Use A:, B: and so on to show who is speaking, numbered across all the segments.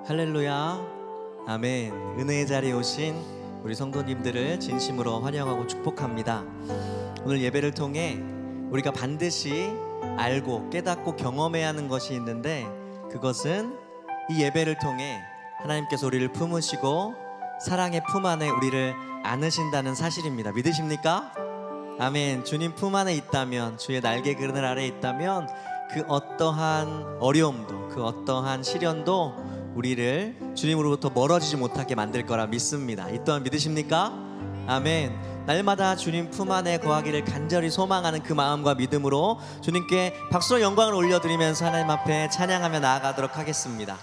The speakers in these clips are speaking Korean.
A: 할렐루야, 아멘. 은혜의 자리에 오신 우리 성도님들을 진심으로 환영하고 축복합니다. 오늘 예배를 통해 우리가 반드시 알고 깨닫고 경험해야 하는 것이 있는데, 그것은 이 예배를 통해 하나님께서 우리를 품으시고 사랑의 품 안에 우리를 안으신다는 사실입니다. 믿으십니까? 아멘. 주님 품 안에 있다면, 주의 날개 그늘 아래에 있다면 그 어떠한 어려움도, 그 어떠한 시련도 우리를 주님으로부터 멀어지지 못하게 만들 거라 믿습니다. 이 또한 믿으십니까? 아멘. 날마다 주님 품 안에 거하기를 간절히 소망하는 그 마음과 믿음으로 주님께 박수와 영광을 올려드리면서 하나님 앞에 찬양하며 나아가도록 하겠습니다.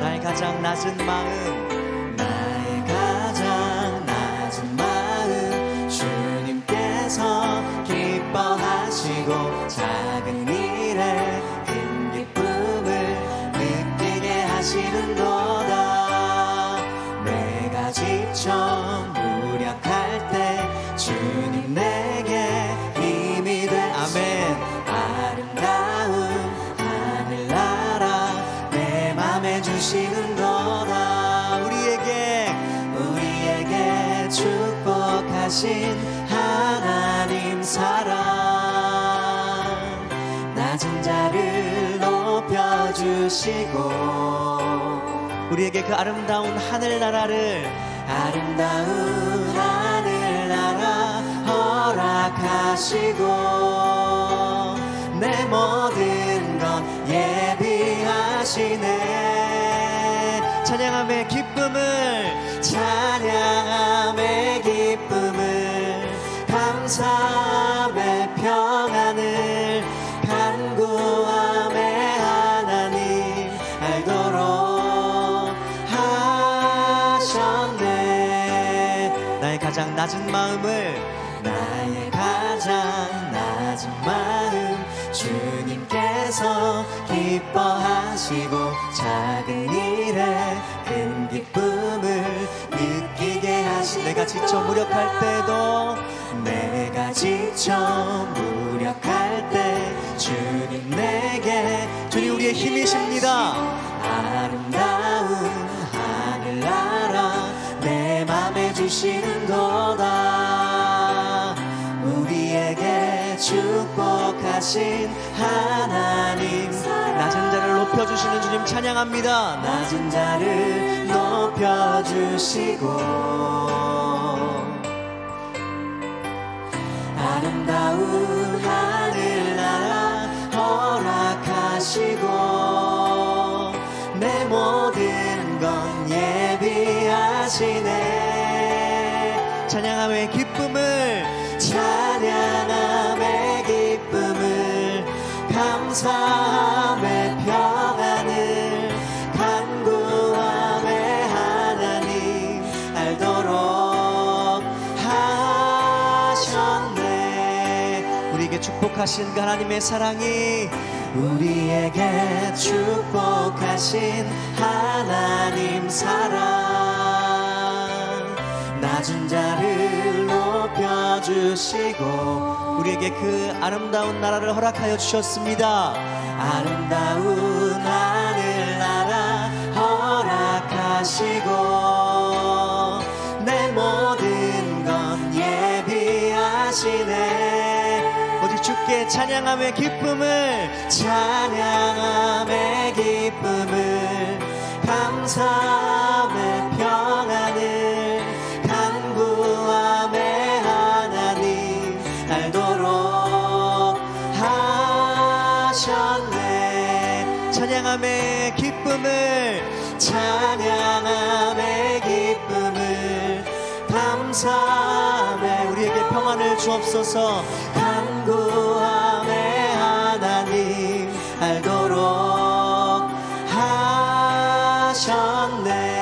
A: 나의 가장 낮은 마음, 나의 가장 낮은 마음, 주님께서 기뻐하시고 작은 일에 큰 기쁨을 느끼게 하시는 거다. 내가 지쳐 무력할 때 주님 내게 힘이 돼. 아멘. 아름다운 하늘나라 내 맘에 주시는 거다. 우리에게 축복하신 하나님 사랑, 낮은 자를 높여주시고 우리에게 그 아름다운 하늘나라를, 아름다운 하늘나라 허락하시고 내 모든 것 예비하시네. 찬양함의 기쁨을, 찬양함의 기쁨을, 감사함의 평안을, 간구함의 하나님 알도록 하셨네. 나의 가장 낮은 마음을, 나의 가장 낮은 마음, 주님께서 기뻐하시고 작은 일에 큰 기쁨을 느끼게 하시. 내가 지쳐 무력할 때도, 내가 지쳐 무력할 때 주님 내게, 주님 우리의 힘이십니다. 아름다운 하늘나라 내 맘에 주시는 거다. 우리에게 축복하신 하나님, 낮은 자를 높여주시는 주님 찬양합니다. 낮은 자를 높여주시고 아름다운 하늘나라 허락하시고 내 모든 건 예비하시네. 찬양함의 기쁨을, 찬양함의 기쁨을, 감사함의 평안을, 간구함의 하나님 알도록 하셨네. 우리에게 축복하신 그 하나님의 사랑이, 우리에게 축복하신 하나님 사랑, 낮은 자를 높여주시고 우리에게 그 아름다운 나라를 허락하여 주셨습니다. 아름다운 하늘나라 허락하시고 내 모든 건 예비하시네. 오직 주께 찬양함의 기쁨을, 찬양함의 기쁨을, 감사함의 평안을, 간구함의 하나님 알도록 하셨네. 찬양함의 기쁨을, 찬양함의 기쁨을, 감사함의, 우리에게 평안을 주옵소서. 간구함의 하나님 알도록 하셨네.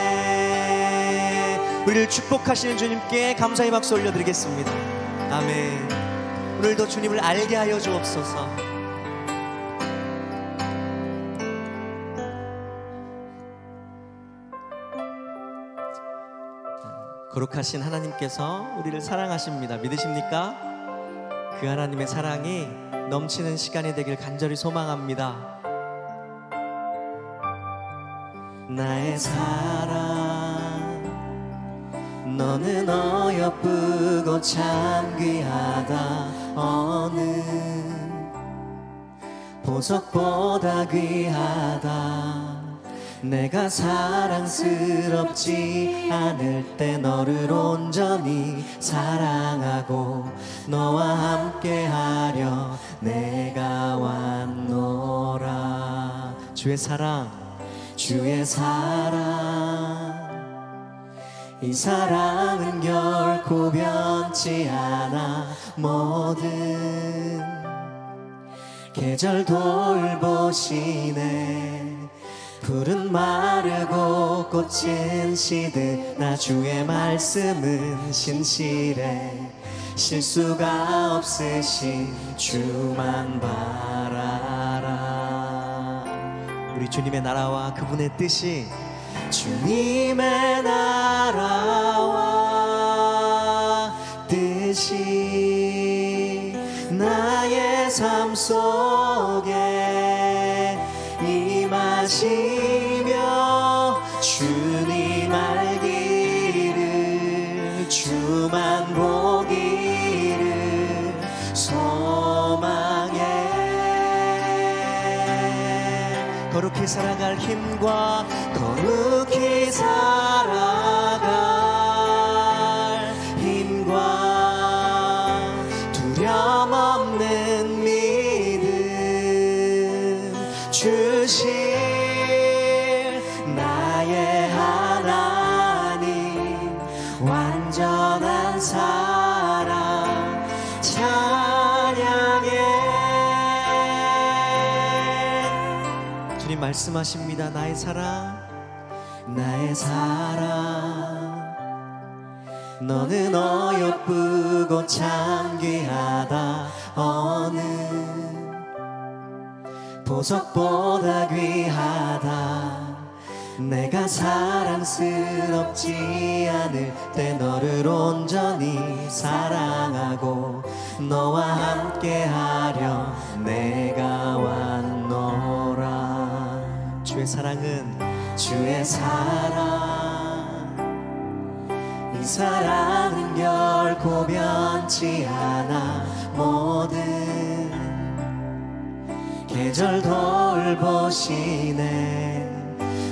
A: 우리를 축복하시는 주님께 감사의 박수 올려드리겠습니다. 아멘. 오늘도 주님을 알게 하여 주옵소서. 거룩하신 하나님께서 우리를 사랑하십니다. 믿으십니까? 그 하나님의 사랑이 넘치는 시간이 되길 간절히 소망합니다. 나의 사랑, 너는 어여쁘고 참 귀하다. 어느 보석보다 귀하다. 내가 사랑스럽지 않을 때 너를 온전히 사랑하고 너와 함께하려 내가 왔노라. 주의 사랑, 주의 사랑, 이 사랑은 결코 변치 않아. 모든 계절 돌보시네. 푸른 마르고 꽃은 시듯 나 주의 말씀은 신실해. 실수가 없으신 주만 바라라. 우리 주님의 나라와 그분의 뜻이, 주님의 나라와 뜻이 나의 삶 속에 임하시며 주님 알기를, 주만 보기를 소망해. 거룩히 살아갈 힘과 거룩히 살아갈 힘과 두려움 없는 믿음 주신 나의 하나님, 완전한 사랑 찬양해. 주님 말씀하십니다. 나의 사랑, 나의 사랑, 너는 어여쁘고 참 귀하다. 어느 보석보다 귀하다. 내가 사랑스럽지 않을 때 너를 온전히 사랑하고 너와 함께하려 내가 왔노라. 주의 사랑은, 주의 사랑, 이 사랑은 결코 변치 않아. 모든 계절 돌보시네.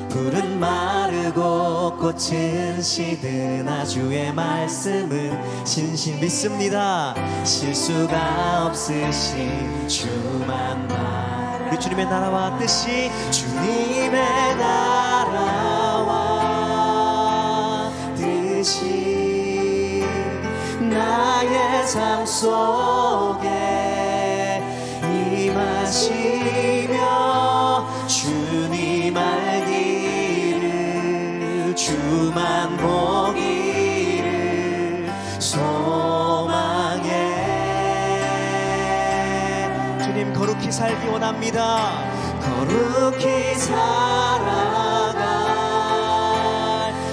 A: 푸른 마르고 꽃은 시드나 주의 말씀은 신신 믿습니다. 실수가 없으신 주만 바라. 우리 주님의 나라와 뜻이, 주님의 나라와 뜻이 나의 삶 속에 임하시며 주님 알기를, 주만 보기를 소망해. 주님 거룩히 살기 원합니다. 거룩히 살아갈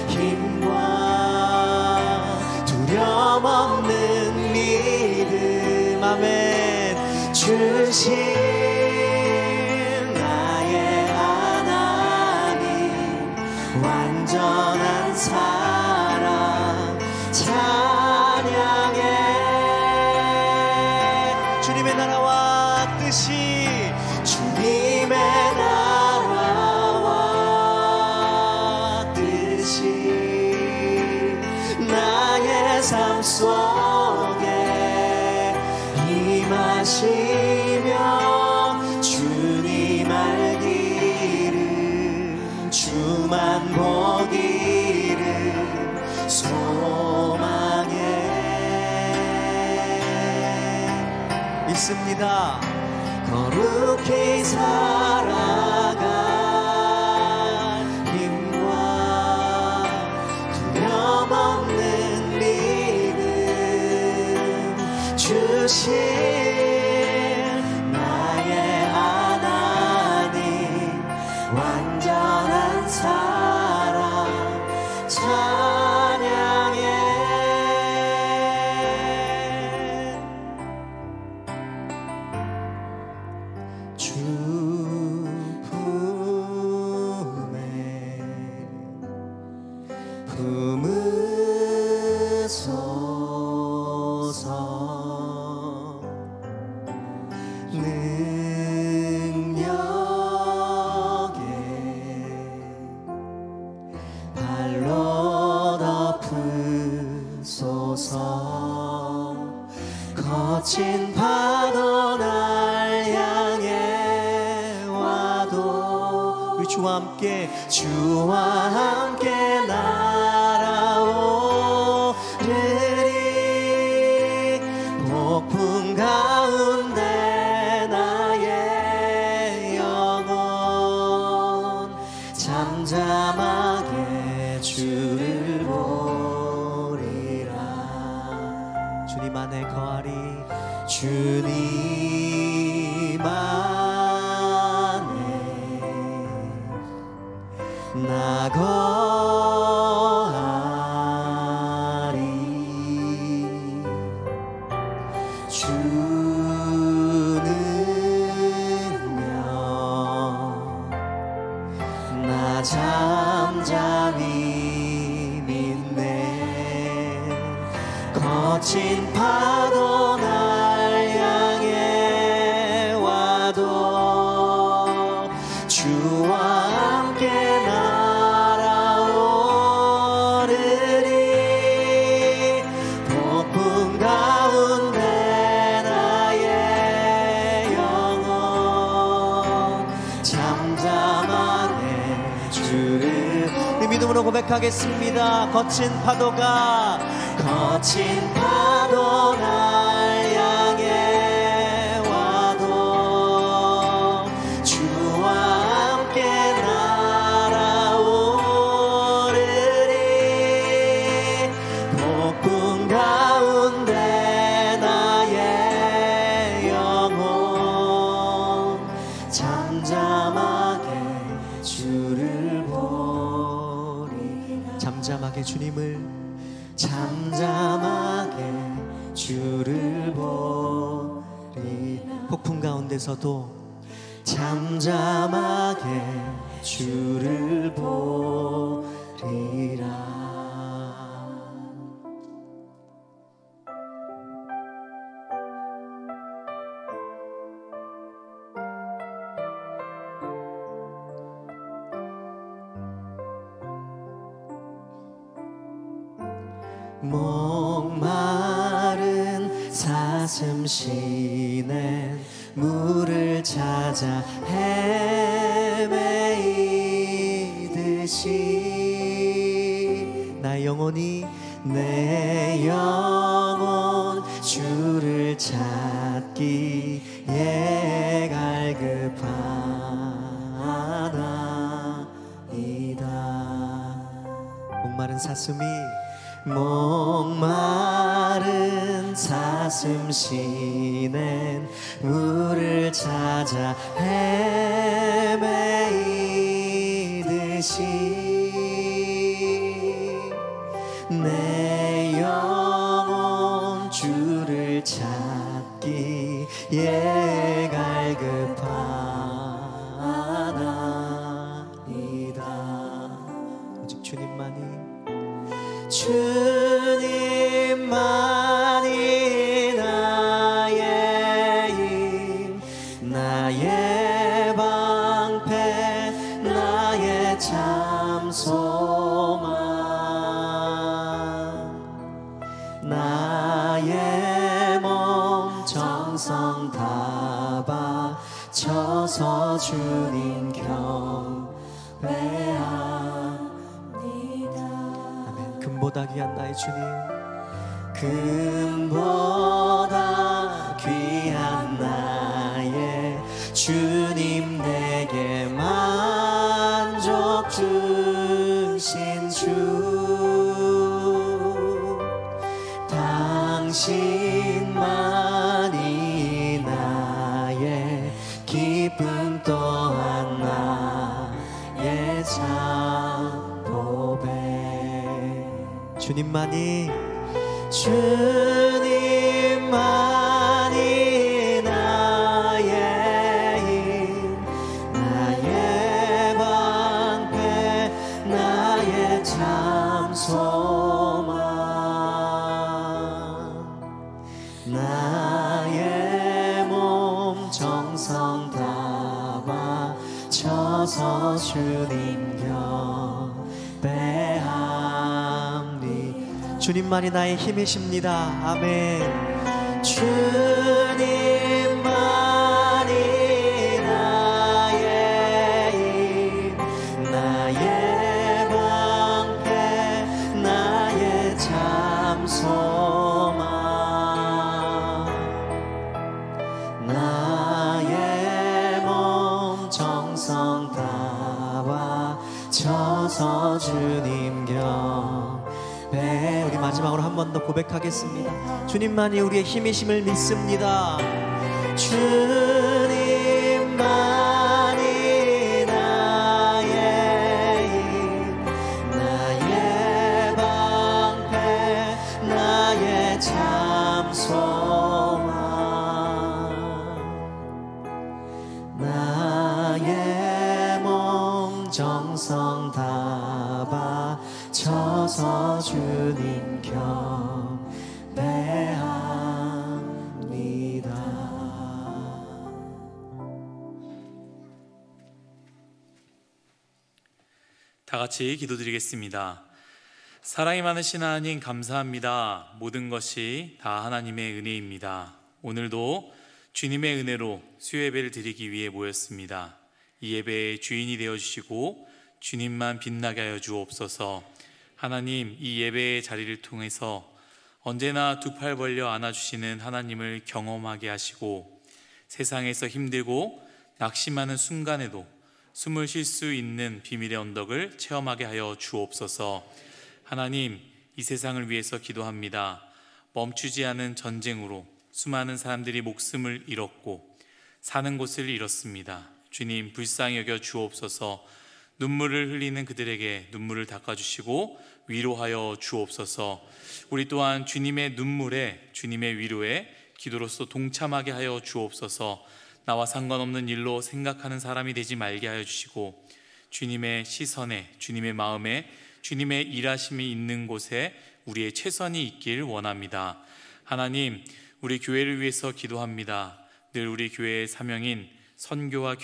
A: 힘과 두려움 없는 믿음, 아멘, 주신 완전한 사랑 찬양해. 주님의 나라와 뜻이, 주님의 나라와 뜻이 나의 삶 속에 임하시며 주님 알기를, 주만 보기를 소망해. 믿습니다. 거룩히 살아갈 힘과 두려움 없는 믿음 주신 나의 하나님, 완전한 사랑 찬양해. 품으소서. 능력에 발로 덮으소서. 거친 파도 날 향해 와도 우리 주와 함께 날아오르리. 폭풍 가운데 나의 영혼 잠잠하게 주를 보리라. 주님 안에 거하리. 주님 안에 나 거하리. 주는요 나 잠잠히 믿네. 거친 파도 날 향해 와도 주와 함께 날아오르리. 폭풍 가운데 나의 영혼 잠잠하게 주를. 우리 믿음으로 고백하겠습니다. 거친 파도 날 향해 와도 주와 함께 날아오르리. 폭풍 가운데 나의 영혼 잠잠하게 주를 보리. 잠잠하게 주를 보리. 폭풍 가운데서도 잠잠하게 주를 보리라. 목마른 사슴 시낸 물을 찾아 헤매이듯이 내 영혼 주를 찾기에 갈급하나이다. 목마른 사슴 시낸 물을 찾아 헤매이듯이 내 영혼 주를 찾기에 갈급하나이다. 오직 주님만이 나의 힘, 나의 방패, 나의 참 소망. 나의 몸 정성 다 바쳐서 주님 경배합니다. 아멘. 금보다 귀한 나의 주님, 금보다 귀한 나의 주님, 내게 만족 주신 주, 당신만이 나의 기쁨 또한 나의 참 보배. 주님만이 나의 힘, 나의 방패, 나의 참 소망. 소망 나의 몸 정성 다 바쳐서 주님 곁에 함리 주님만이 나의 힘이십니다. 아멘. 주님만이 나의 힘 나의 방패 나의 참 소망 나의 몸 정성 다 바쳐서 주님 곁에 우리 마지막으로 한 번 더 고백하겠습니다. 주님만이 우리의 힘이심을 믿습니다. 주님만이 나의 힘 나의 방패 나의 참 소망 나의 몸 정성 다 바쳐서 주님 곁에 합니다.
B: 다 같이 기도드리겠습니다. 사랑이 많으신 하나님 감사합니다. 모든 것이 다 하나님의 은혜입니다. 오늘도 주님의 은혜로 수요 예배를 드리기 위해 모였습니다. 이 예배의 주인이 되어주시고 주님만 빛나게 하여 주옵소서. 하나님, 이 예배의 자리를 통해서 언제나 두 팔 벌려 안아주시는 하나님을 경험하게 하시고 세상에서 힘들고 낙심하는 순간에도 숨을 쉴 수 있는 비밀의 언덕을 체험하게 하여 주옵소서. 하나님, 이 세상을 위해서 기도합니다. 멈추지 않은 전쟁으로 수많은 사람들이 목숨을 잃었고 사는 곳을 잃었습니다. 주님, 불쌍히 여겨 주옵소서. 눈물을 흘리는 그들에게 눈물을 닦아주시고 위로하여 주옵소서. 우리 또한 주님의 눈물에 주님의 위로에 기도로서 동참하게 하여 주옵소서. 나와 상관없는 일로 생각하는 사람이 되지 말게 하여 주시고 주님의 시선에 주님의 마음에 주님의 일하심이 있는 곳에 우리의 최선이 있길 원합니다. 하나님, 우리 교회를 위해서 기도합니다. 늘 우리 교회의 사명인 선교와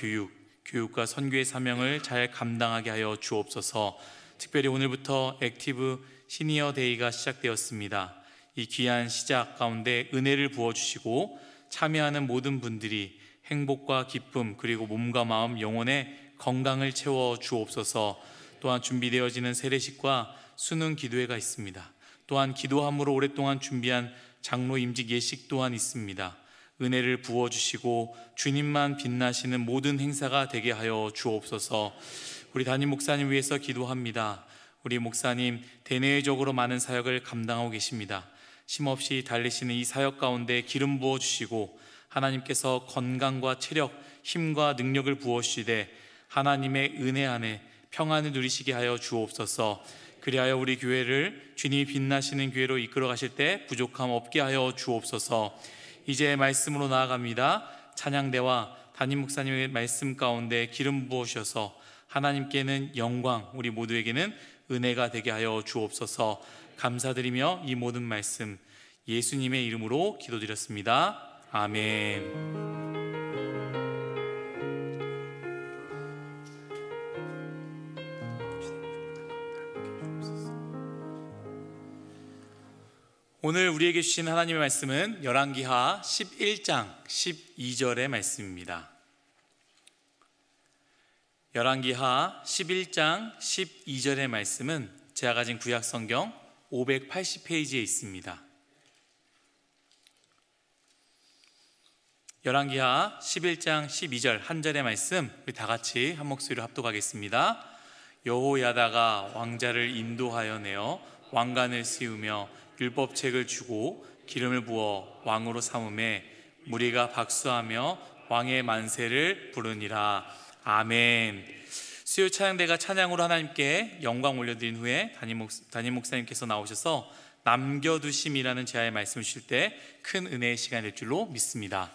B: 교육과 선교의 사명을 잘 감당하게 하여 주옵소서. 특별히 오늘부터 액티브 시니어 데이가 시작되었습니다. 이 귀한 시작 가운데 은혜를 부어주시고 참여하는 모든 분들이 행복과 기쁨 그리고 몸과 마음 영혼의 건강을 채워 주옵소서. 또한 준비되어지는 세례식과 수능 기도회가 있습니다. 또한 기도함으로 오랫동안 준비한 장로 임직 예식 또한 있습니다. 은혜를 부어주시고 주님만 빛나시는 모든 행사가 되게 하여 주옵소서. 우리 담임 목사님 위해서 기도합니다. 우리 목사님 대내적으로 많은 사역을 감당하고 계십니다. 쉼없이 달리시는 이 사역 가운데 기름 부어주시고 하나님께서 건강과 체력, 힘과 능력을 부어주시되 하나님의 은혜 안에 평안을 누리시게 하여 주옵소서. 그리하여 우리 교회를 주님이 빛나시는 교회로 이끌어 가실 때 부족함 없게 하여 주옵소서. 이제 말씀으로 나아갑니다. 찬양대와 담임 목사님의 말씀 가운데 기름 부어주셔서 하나님께는 영광, 우리 모두에게는 은혜가 되게 하여 주옵소서. 감사드리며 이 모든 말씀 예수님의 이름으로 기도드렸습니다. 아멘. 오늘 우리에게 주신 하나님의 말씀은 열왕기하 11장 12절의 말씀입니다. 열왕기하 11장 12절의 말씀은 제가 가진 구약성경 580페이지에 있습니다. 열왕기하 11장 12절 한 절의 말씀 우리 다 같이 한 목소리로 합독하겠습니다. 여호야다가 왕자를 인도하여 내어 왕관을 씌우며 율법책을 주고 기름을 부어 왕으로 삼음에 무리가 박수하며 왕의 만세를 부르니라. 아멘. 수요 찬양대가 찬양으로 하나님께 영광 올려드린 후에 담임 목사님께서 나오셔서 남겨두심이라는 제아의 말씀을 주실 때 큰 은혜의 시간이 될 줄로 믿습니다.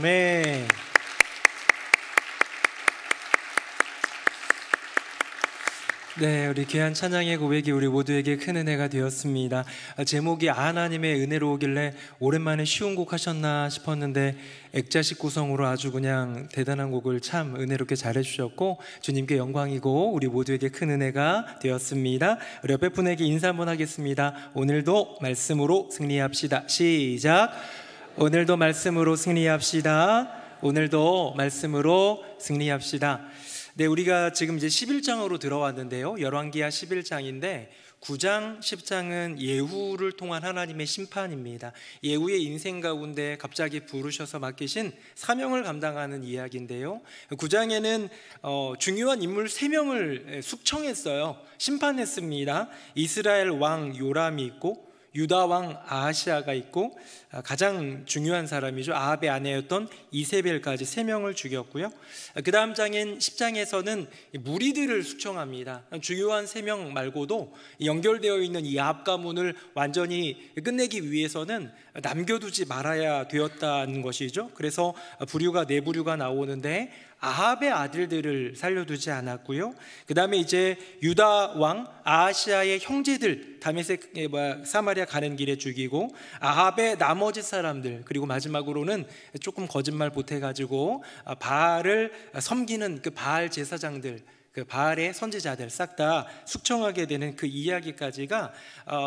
C: 아멘. 네, 우리 귀한 찬양의 고백이 우리 모두에게 큰 은혜가 되었습니다. 제목이 하나님의 은혜로우길래 오랜만에 쉬운 곡 하셨나 싶었는데 액자식 구성으로 아주 그냥 대단한 곡을 참 은혜롭게 잘해주셨고 주님께 영광이고 우리 모두에게 큰 은혜가 되었습니다. 우리 옆에 분에게 인사 한번 하겠습니다. 오늘도 말씀으로 승리합시다. 시작. 오늘도 말씀으로 승리합시다. 오늘도 말씀으로 승리합시다. 네, 우리가 지금 이제 11장으로 들어왔는데요. 열왕기하 11장인데 9장, 10장은 예후를 통한 하나님의 심판입니다. 예후의 인생 가운데 갑자기 부르셔서 맡기신 사명을 감당하는 이야기인데요. 9장에는 중요한 인물 3명을 숙청했어요. 심판했습니다. 이스라엘 왕 요람이 있고 유다 왕 아하시아가 있고 가장 중요한 사람이죠. 아합의 아내였던 이세벨까지 3명을 죽였고요. 그 다음 장인 10장에서는 무리들을 숙청합니다. 중요한 3명 말고도 연결되어 있는 이 아합 가문을 완전히 끝내기 위해서는 남겨두지 말아야 되었다는 것이죠. 그래서 부류가 4부류가 나오는데 아합의 아들들을 살려두지 않았고요. 그 다음에 이제 유다 왕 아하시아의 형제들 다메섹 사마리아 가는 길에 죽이고 아합의 나머지 사람들, 그리고 마지막으로는 조금 거짓말 보태가지고 바알을 섬기는 그 바알 제사장들, 그 바알의 선지자들 싹 다 숙청하게 되는 그 이야기까지가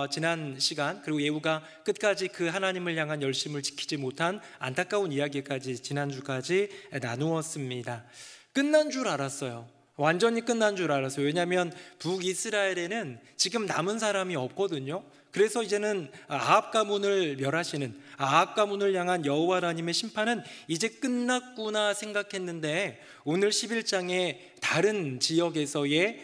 C: 지난 시간, 그리고 예후가 끝까지 그 하나님을 향한 열심을 지키지 못한 안타까운 이야기까지 지난주까지 나누었습니다. 끝난 줄 알았어요. 완전히 끝난 줄 알았어요. 왜냐하면 북이스라엘에는 지금 남은 사람이 없거든요. 그래서 이제는 아합 가문을 멸하시는, 아합 가문을 향한 여호와 하나님의 심판은 이제 끝났구나 생각했는데 오늘 11장에 다른 지역에서의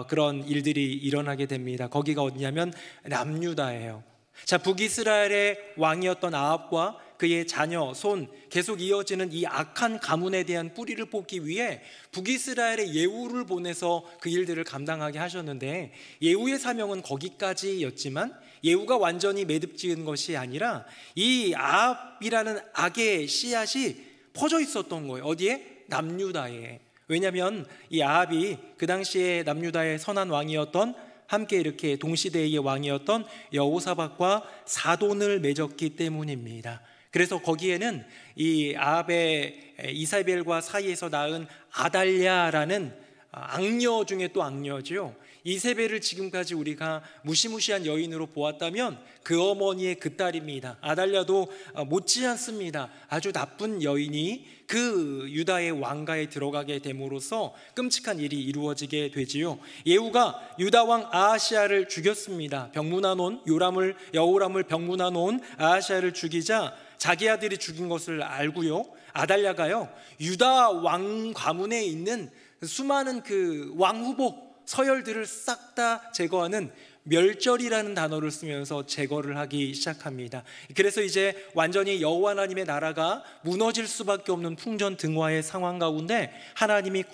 C: 그런 일들이 일어나게 됩니다. 거기가 어디냐면 남유다예요. 자, 북이스라엘의 왕이었던 아합과 그의 자녀, 손, 계속 이어지는 이 악한 가문에 대한 뿌리를 뽑기 위해 북이스라엘의 예후를 보내서 그 일들을 감당하게 하셨는데, 예후의 사명은 거기까지였지만 예후가 완전히 매듭 지은 것이 아니라 이 아합이라는 악의 씨앗이 퍼져 있었던 거예요. 어디에? 남유다에. 왜냐하면 이 아합이 그 당시에 남유다의 선한 왕이었던, 함께 이렇게 동시대의 왕이었던 여호사밧과 사돈을 맺었기 때문입니다. 그래서 거기에는 이 아합의 이사벨과 사이에서 낳은 아달랴라는 악녀 중에 또 악녀죠. 이세벨을 지금까지 우리가 무시무시한 여인으로 보았다면 그 어머니의 그 딸입니다. 아달랴도 못지않습니다. 아주 나쁜 여인이 그 유다의 왕가에 들어가게 됨으로써 끔찍한 일이 이루어지게 되지요. 예후가 유다 왕 아하시아를 죽였습니다. 병문안 온 여호람을 병문안 온 아하시아를 죽이자 자기 아들이 죽인 것을 알고요, 아달랴가요 유다 왕 가문에 있는 수많은 그 왕 후보 서열들을 싹 다 제거하는 멸절이라는 단어를 쓰면서 제거를 하기 시작합니다. 그래서 이제 완전히 여호와 하나님의 나라가 무너질 수밖에 없는 풍전등화의 상황 가운데 하나님이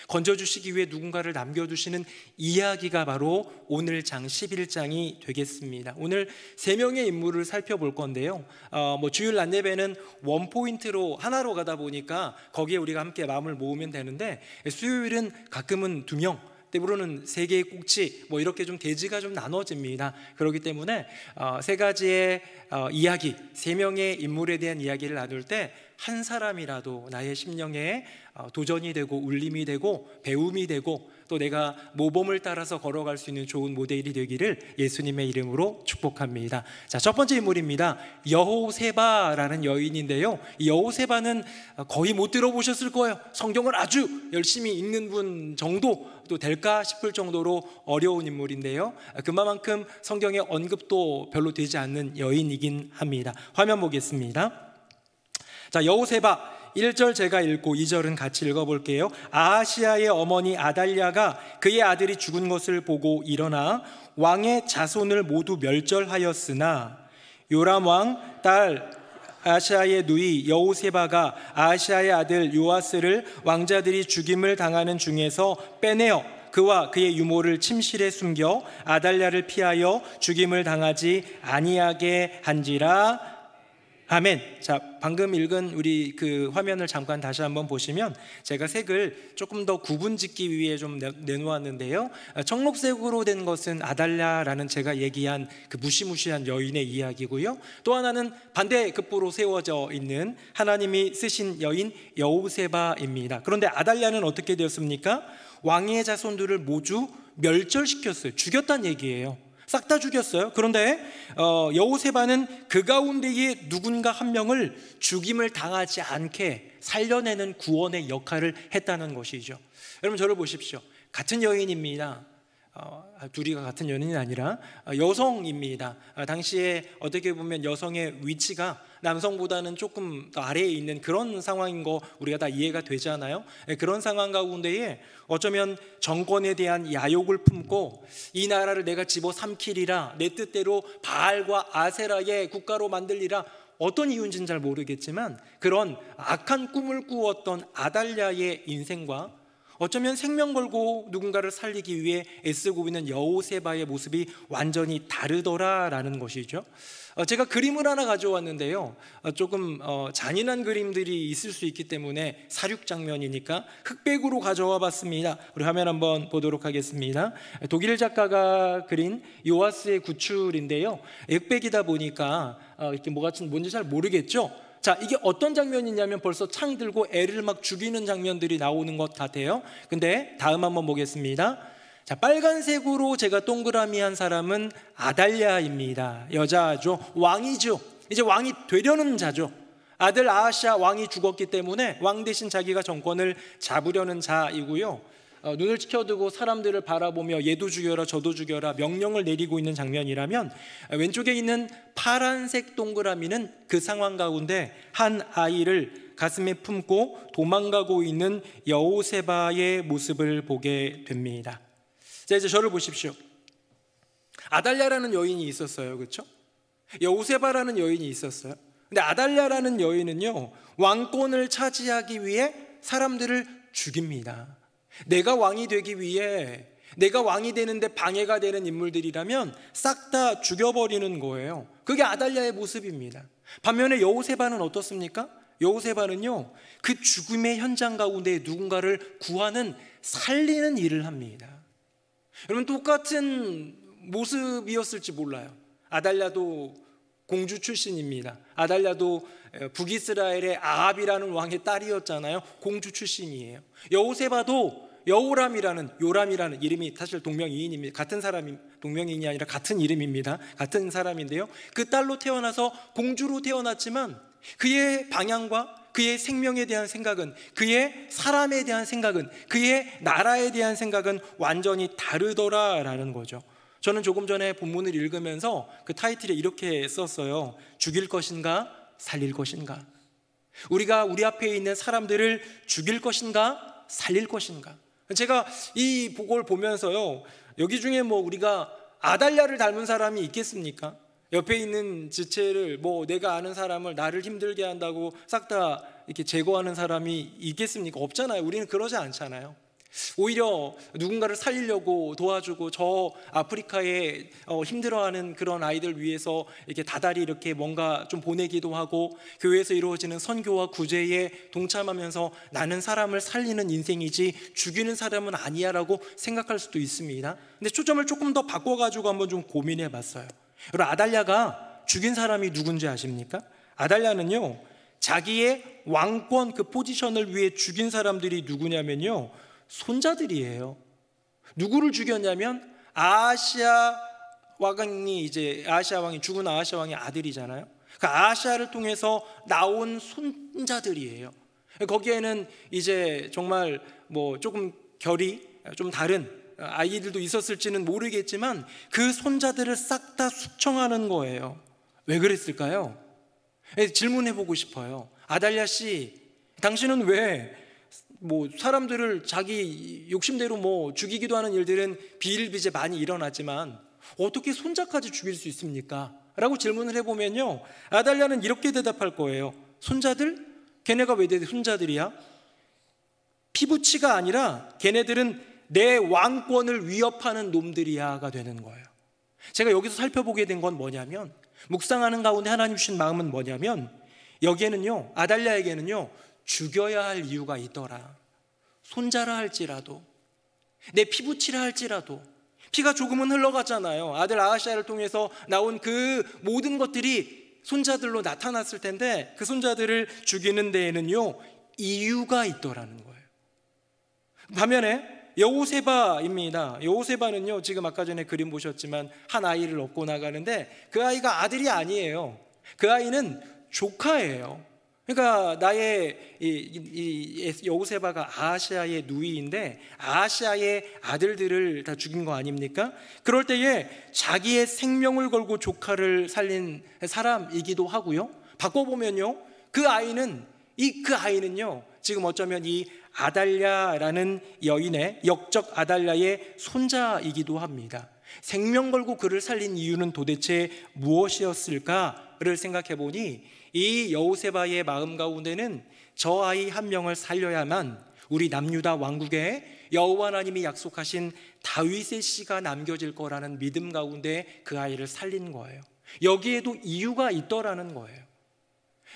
C: 건져주시기 위해 누군가를 남겨두시는 이야기가 바로 오늘 장 11장이 되겠습니다. 오늘 3명의 인물을 살펴볼 건데요, 주일 안예배는 원포인트로 하나로 가다 보니까 거기에 우리가 함께 마음을 모으면 되는데, 수요일은 가끔은 2명, 때로는 3개의 꼭지, 이렇게 좀 대지가 좀 나눠집니다. 그렇기 때문에 3가지의 이야기, 3명의 인물에 대한 이야기를 나눌 때 한 사람이라도 나의 심령에 도전이 되고 울림이 되고 배움이 되고 또 내가 모범을 따라서 걸어갈 수 있는 좋은 모델이 되기를 예수님의 이름으로 축복합니다. 자, 첫 번째 인물입니다. 여호세바라는 여인인데요, 이 여호세바는 거의 못 들어보셨을 거예요. 성경을 아주 열심히 읽는 분 정도도 될까 싶을 정도로 어려운 인물인데요, 그만큼 성경의 언급도 별로 되지 않는 여인이긴 합니다. 화면 보겠습니다. 자, 여호세바 1절 제가 읽고 2절은 같이 읽어볼게요. 아하시아의 어머니 아달랴가 그의 아들이 죽은 것을 보고 일어나 왕의 자손을 모두 멸절하였으나 요람 왕 딸 아하시아의 누이 여호세바가 아하시아의 아들 요아스를 왕자들이 죽임을 당하는 중에서 빼내어 그와 그의 유모를 침실에 숨겨 아달랴를 피하여 죽임을 당하지 아니하게 한지라. 아멘. 자, 방금 읽은 우리 그 화면을 잠깐 다시 한번 보시면 제가 색을 조금 더 구분짓기 위해 좀 내놓았는데요. 청록색으로 된 것은 아달랴라는 제가 얘기한 그 무시무시한 여인의 이야기고요. 또 하나는 반대급부로 세워져 있는 하나님이 쓰신 여인 여우세바입니다. 그런데 아달랴는 어떻게 되었습니까? 왕의 자손들을 모두 멸절시켰어요. 죽였다는 얘기예요. 싹 다 죽였어요. 그런데 여호세바는 그 가운데에 누군가 한 명을 죽임을 당하지 않게 살려내는 구원의 역할을 했다는 것이죠. 여러분, 저를 보십시오. 같은 여인입니다. 둘이가 같은 연인이 아니라 여성입니다. 당시에 어떻게 보면 여성의 위치가 남성보다는 조금 더 아래에 있는 그런 상황인 거 우리가 다 이해가 되잖아요. 그런 상황 가운데에 어쩌면 정권에 대한 야욕을 품고 이 나라를 내가 집어삼키리라, 내 뜻대로 바알과 아세라의 국가로 만들리라, 어떤 이유인지는 잘 모르겠지만 그런 악한 꿈을 꾸었던 아달랴의 인생과 어쩌면 생명 걸고 누군가를 살리기 위해 애쓰고 있는 여호세바의 모습이 완전히 다르더라라는 것이죠. 제가 그림을 하나 가져왔는데요. 조금 잔인한 그림들이 있을 수 있기 때문에 사륙 장면이니까 흑백으로 가져와 봤습니다. 우리 화면 한번 보도록 하겠습니다. 독일 작가가 그린 요아스의 구출인데요. 흑백이다 보니까 이렇게 뭔지 잘 모르겠죠. 자, 이게 어떤 장면이냐면 벌써 창 들고 애를 막 죽이는 장면들이 나오는 것 같아요. 근데 다음 한번 보겠습니다. 자, 빨간색으로 제가 동그라미 한 사람은 아달랴입니다. 여자죠. 왕이죠. 이제 왕이 되려는 자죠. 아들 아하시아 왕이 죽었기 때문에 왕 대신 자기가 정권을 잡으려는 자이고요. 눈을 치켜두고 사람들을 바라보며 얘도 죽여라 저도 죽여라 명령을 내리고 있는 장면이라면, 왼쪽에 있는 파란색 동그라미는 그 상황 가운데 한 아이를 가슴에 품고 도망가고 있는 여호세바의 모습을 보게 됩니다. 자, 이제 저를 보십시오. 아달랴라는 여인이 있었어요. 그렇죠? 여호세바라는 여인이 있었어요. 근데 아달랴라는 여인은요, 왕권을 차지하기 위해 사람들을 죽입니다. 내가 왕이 되기 위해, 내가 왕이 되는데 방해가 되는 인물들이라면 싹 다 죽여버리는 거예요. 그게 아달랴의 모습입니다. 반면에 여호세바는 어떻습니까? 여호세바는요, 그 죽음의 현장 가운데 누군가를 구하는, 살리는 일을 합니다. 여러분, 똑같은 모습이었을지 몰라요. 아달랴도 공주 출신입니다. 아달랴도 북이스라엘의 아합이라는 왕의 딸이었잖아요. 공주 출신이에요. 여호세바도 요람이라는 이름이 사실 동명이인입니다. 같은 사람이, 동명이인이 아니라 같은 이름입니다. 같은 사람인데요, 그 딸로 태어나서 공주로 태어났지만 그의 방향과 그의 생명에 대한 생각은, 그의 사람에 대한 생각은, 그의 나라에 대한 생각은 완전히 다르더라라는 거죠. 저는 조금 전에 본문을 읽으면서 그 타이틀에 이렇게 썼어요. 죽일 것인가 살릴 것인가. 우리가 우리 앞에 있는 사람들을 죽일 것인가 살릴 것인가. 제가 이 복을 보면서요, 여기 중에 뭐 우리가 아달랴를 닮은 사람이 있겠습니까? 옆에 있는 지체를, 내가 아는 사람을 나를 힘들게 한다고 싹 다 이렇게 제거하는 사람이 있겠습니까? 없잖아요. 우리는 그러지 않잖아요. 오히려 누군가를 살리려고 도와주고, 저 아프리카에 힘들어하는 그런 아이들 위해서 이렇게 다달이 이렇게 뭔가 좀 보내기도 하고, 교회에서 이루어지는 선교와 구제에 동참하면서 나는 사람을 살리는 인생이지 죽이는 사람은 아니야 라고 생각할 수도 있습니다. 근데 초점을 조금 더 바꿔가지고 한번 좀 고민해 봤어요. 여러분, 아달랴가 죽인 사람이 누군지 아십니까? 아달랴는요, 자기의 왕권 그 포지션을 위해 죽인 사람들이 누구냐면요, 손자들이에요. 누구를 죽였냐면 아하시아 왕이, 죽은 아하시아 왕의 아들이잖아요. 그 아하시아를 통해서 나온 손자들이에요. 거기에는 이제 정말 조금 결이 좀 다른 아이들도 있었을지는 모르겠지만 그 손자들을 싹 다 숙청하는 거예요. 왜 그랬을까요? 질문해보고 싶어요. 아달랴 씨, 당신은 왜 사람들을 자기 욕심대로 죽이기도 하는 일들은 비일비재 많이 일어나지만 어떻게 손자까지 죽일 수 있습니까? 라고 질문을 해보면요, 아달랴는 이렇게 대답할 거예요. 손자들? 걔네가 왜 손자들이야? 피부치가 아니라 걔네들은 내 왕권을 위협하는 놈들이야가 되는 거예요. 제가 여기서 살펴보게 된 건 뭐냐면, 묵상하는 가운데 하나님 주신 마음은 뭐냐면, 여기에는요, 아달랴에게는요, 죽여야 할 이유가 있더라. 손자라 할지라도, 내 피부치라 할지라도, 피가 조금은 흘러갔잖아요. 아들 아하시아를 통해서 나온 그 모든 것들이 손자들로 나타났을 텐데 그 손자들을 죽이는 데에는요, 이유가 있더라는 거예요. 반면에 여호세바입니다. 여호세바는요, 지금 아까 전에 그림 보셨지만 한 아이를 업고 나가는데 그 아이가 아들이 아니에요. 그 아이는 조카예요. 그러니까 나의 이 여호세바가 아하시아의 누이인데 아하시아의 아들들을 다 죽인 거 아닙니까? 그럴 때에 자기의 생명을 걸고 조카를 살린 사람이기도 하고요. 바꿔보면요, 그 아이는요, 지금 어쩌면 이 아달랴라는 여인의, 역적 아달랴의 손자이기도 합니다. 생명 걸고 그를 살린 이유는 도대체 무엇이었을까를 생각해 보니 이 여호세바의 마음 가운데는 저 아이 한 명을 살려야만 우리 남유다 왕국에 여호와 하나님이 약속하신 다윗의 씨가 남겨질 거라는 믿음 가운데 그 아이를 살린 거예요. 여기에도 이유가 있더라는 거예요.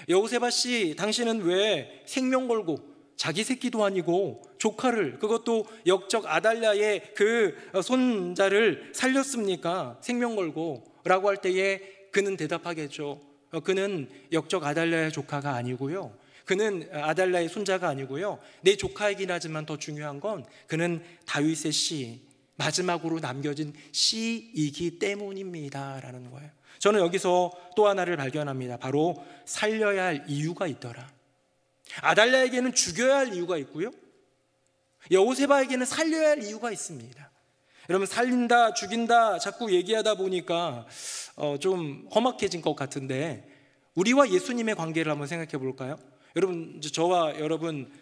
C: 여호세바 씨, 당신은 왜 생명 걸고 자기 새끼도 아니고 조카를, 그것도 역적 아달랴의 그 손자를 살렸습니까? 생명 걸고 라고 할 때에 그는 대답하겠죠. 그는 역적 아달랴의 조카가 아니고요, 그는 아달랴의 손자가 아니고요, 내 조카이긴 하지만 더 중요한 건 그는 다윗의 씨, 마지막으로 남겨진 씨이기 때문입니다 라는 거예요. 저는 여기서 또 하나를 발견합니다. 바로 살려야 할 이유가 있더라. 아달랴에게는 죽여야 할 이유가 있고요, 여호세바에게는 살려야 할 이유가 있습니다. 여러분, 살린다, 죽인다 자꾸 얘기하다 보니까 좀 험악해진 것 같은데 우리와 예수님의 관계를 한번 생각해 볼까요? 여러분, 저와 여러분,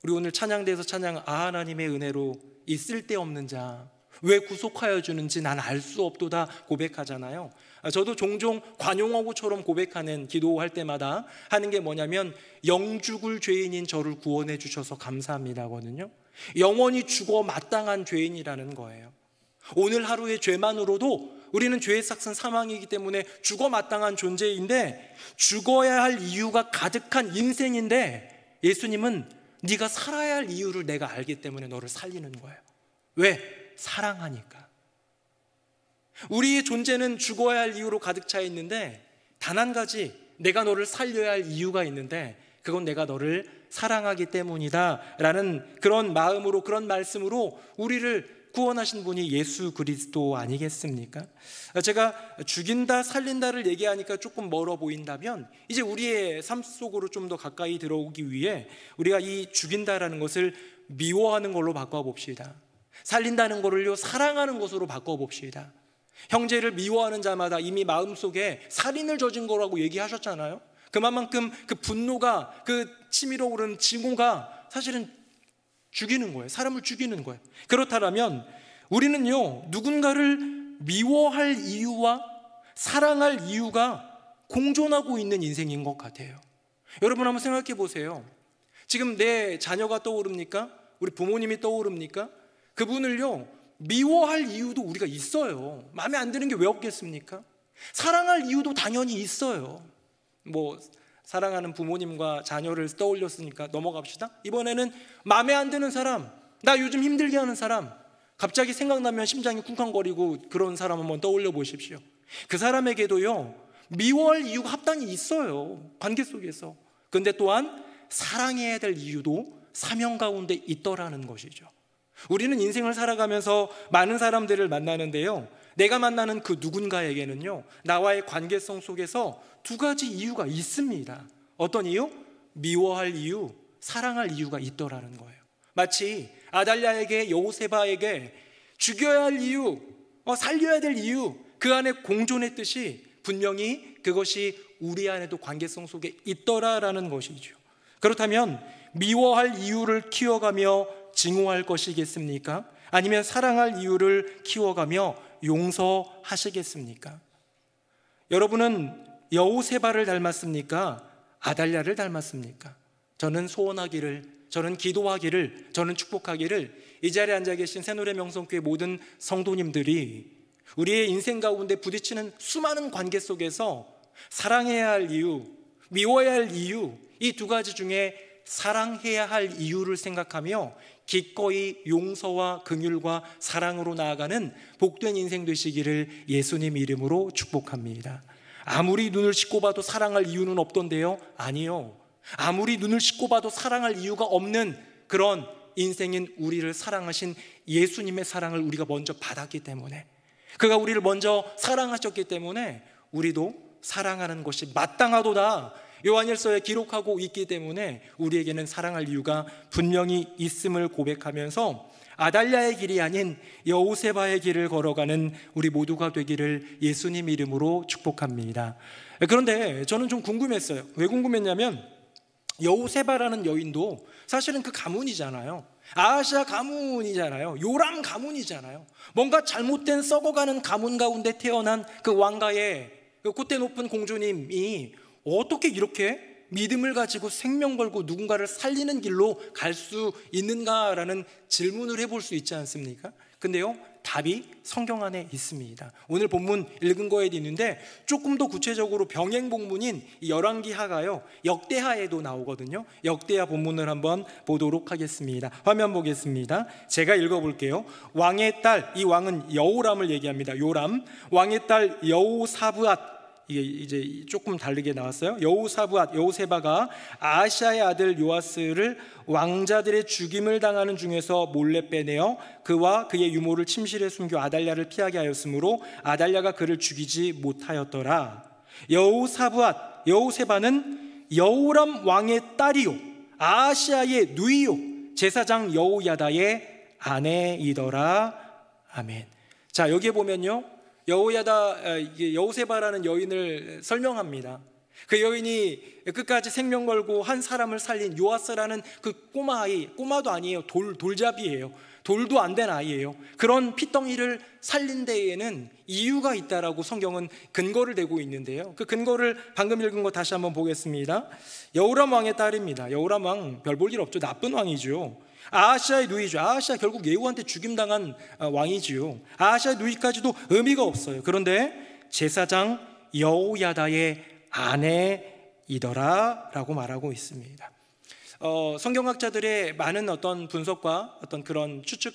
C: 우리 오늘 찬양대에서 찬양 하나님의 은혜로 이 쓸데없는 자 왜 구속하여 주는지 난 알 수 없도다 고백하잖아요. 저도 종종 관용어구처럼 고백하는, 기도할 때마다 하는 게 뭐냐면 영죽을 죄인인 저를 구원해 주셔서 감사합니다거든요. 영원히 죽어 마땅한 죄인이라는 거예요. 오늘 하루의 죄만으로도 우리는 죄의 삭은 사망이기 때문에 죽어 마땅한 존재인데, 죽어야 할 이유가 가득한 인생인데 예수님은 네가 살아야 할 이유를 내가 알기 때문에 너를 살리는 거예요. 왜? 사랑하니까. 우리의 존재는 죽어야 할 이유로 가득 차 있는데 단 한 가지, 내가 너를 살려야 할 이유가 있는데 그건 내가 너를 사랑하기 때문이다 라는 그런 마음으로, 그런 말씀으로 우리를 구원하신 분이 예수 그리스도 아니겠습니까? 제가 죽인다, 살린다를 얘기하니까 조금 멀어 보인다면 이제 우리의 삶 속으로 좀 더 가까이 들어오기 위해 우리가 이 죽인다라는 것을 미워하는 걸로 바꿔봅시다. 살린다는 것을요, 사랑하는 것으로 바꿔봅시다. 형제를 미워하는 자마다 이미 마음속에 살인을 저진 거라고 얘기하셨잖아요. 그만큼 그 분노가, 그 치밀어 오르는 징후가 사실은 죽이는 거예요. 사람을 죽이는 거예요. 그렇다면 우리는요, 누군가를 미워할 이유와 사랑할 이유가 공존하고 있는 인생인 것 같아요. 여러분 한번 생각해 보세요. 지금 내 자녀가 떠오릅니까? 우리 부모님이 떠오릅니까? 그분을요, 미워할 이유도 우리가 있어요. 마음에 안 드는 게 왜 없겠습니까? 사랑할 이유도 당연히 있어요. 사랑하는 부모님과 자녀를 떠올렸으니까 넘어갑시다. 이번에는 마음에 안 드는 사람, 나 요즘 힘들게 하는 사람, 갑자기 생각나면 심장이 쿵쾅거리고 그런 사람 한번 떠올려 보십시오. 그 사람에게도요, 미워할 이유가 합당히 있어요. 관계 속에서. 근데 또한 사랑해야 될 이유도 사명 가운데 있더라는 것이죠. 우리는 인생을 살아가면서 많은 사람들을 만나는데요, 내가 만나는 그 누군가에게는요, 나와의 관계성 속에서 두 가지 이유가 있습니다. 어떤 이유? 미워할 이유, 사랑할 이유가 있더라는 거예요. 마치 아달랴에게, 여호세바에게 죽여야 할 이유, 살려야 될 이유, 그 안에 공존했듯이 분명히 그것이 우리 안에도 관계성 속에 있더라라는 것이죠. 그렇다면 미워할 이유를 키워가며 증오할 것이겠습니까? 아니면 사랑할 이유를 키워가며 용서하시겠습니까? 여러분은 여호세바를 닮았습니까? 아달랴를 닮았습니까? 저는 소원하기를, 저는 기도하기를, 저는 축복하기를 이 자리에 앉아 계신 새노래 명성교회 모든 성도님들이 우리의 인생 가운데 부딪히는 수많은 관계 속에서 사랑해야 할 이유, 미워야 할 이유, 이 두 가지 중에 사랑해야 할 이유를 생각하며 기꺼이 용서와 긍휼과 사랑으로 나아가는 복된 인생 되시기를 예수님 이름으로 축복합니다. 아무리 눈을 씻고 봐도 사랑할 이유는 없던데요? 아니요. 아무리 눈을 씻고 봐도 사랑할 이유가 없는 그런 인생인 우리를 사랑하신 예수님의 사랑을 우리가 먼저 받았기 때문에, 그가 우리를 먼저 사랑하셨기 때문에 우리도 사랑하는 것이 마땅하도다, 요한일서에 기록하고 있기 때문에 우리에게는 사랑할 이유가 분명히 있음을 고백하면서 아달랴의 길이 아닌 여호세바의 길을 걸어가는 우리 모두가 되기를 예수님 이름으로 축복합니다. 그런데 저는 좀 궁금했어요. 왜 궁금했냐면 여호세바라는 여인도 사실은 그 가문이잖아요. 아하시아 가문이잖아요. 요람 가문이잖아요. 뭔가 잘못된 썩어가는 가문 가운데 태어난 그 왕가의 그 콧대 높은 공주님이 어떻게 이렇게 믿음을 가지고 생명 걸고 누군가를 살리는 길로 갈 수 있는가라는 질문을 해볼 수 있지 않습니까? 근데요, 답이 성경 안에 있습니다. 오늘 본문 읽은 거에 있는데 조금 더 구체적으로 병행본문인 열왕기하가요, 역대하에도 나오거든요. 역대하 본문을 한번 보도록 하겠습니다. 화면 보겠습니다. 제가 읽어볼게요. 왕의 딸, 이 왕은 여호람을 얘기합니다. 요람, 왕의 딸 여호사브앗, 이게 이제 조금 다르게 나왔어요. 여호사브앗, 여호세바가 아하시아의 아들 요아스를 왕자들의 죽임을 당하는 중에서 몰래 빼내어 그와 그의 유모를 침실에 숨겨 아달랴를 피하게 하였으므로 아달랴가 그를 죽이지 못하였더라. 여호사브앗, 여호세바는 여호람 왕의 딸이요 아하시아의 누이요 제사장 여호야다의 아내이더라. 아멘. 자, 여기에 보면요, 여호세바라는 여인을 설명합니다. 그 여인이 끝까지 생명 걸고 한 사람을 살린 요아스라는 그 꼬마 아이, 꼬마도 아니에요. 돌잡이에요. 돌도 안 된 아이예요. 그런 피덩이를 살린 데에는 이유가 있다라고 성경은 근거를 대고 있는데요. 그 근거를 방금 읽은 거 다시 한번 보겠습니다. 여호람 왕의 딸입니다. 여호람 왕 별 볼 일 없죠. 나쁜 왕이죠. 아하시아의 누이죠. 아하시아 결국 예후한테 죽임당한 왕이지요. 아하시아의 누이까지도 의미가 없어요. 그런데 제사장 여호야다의 아내이더라 라고 말하고 있습니다. 성경학자들의 많은 어떤 분석과 어떤 그런 추측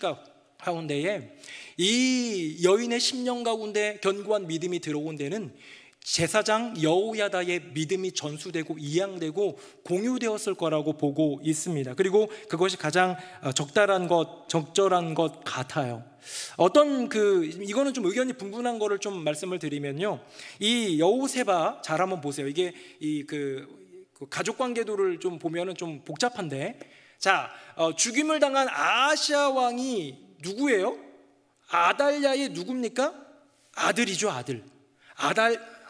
C: 가운데에 이 여인의 심령 가운데 견고한 믿음이 들어온 데는 제사장 여호야다의 믿음이 전수되고 이양되고 공유되었을 거라고 보고 있습니다. 그리고 그것이 가장 적절한 것 같아요. 이거는 좀 의견이 분분한 거를 좀 말씀을 드리면요, 이 여호세바 잘 한번 보세요. 이게 그 가족 관계도를 좀 보면은 좀 복잡한데, 자, 죽임을 당한 아하시아 왕이 누구예요? 아달랴의 누굽니까? 아들이죠, 아들.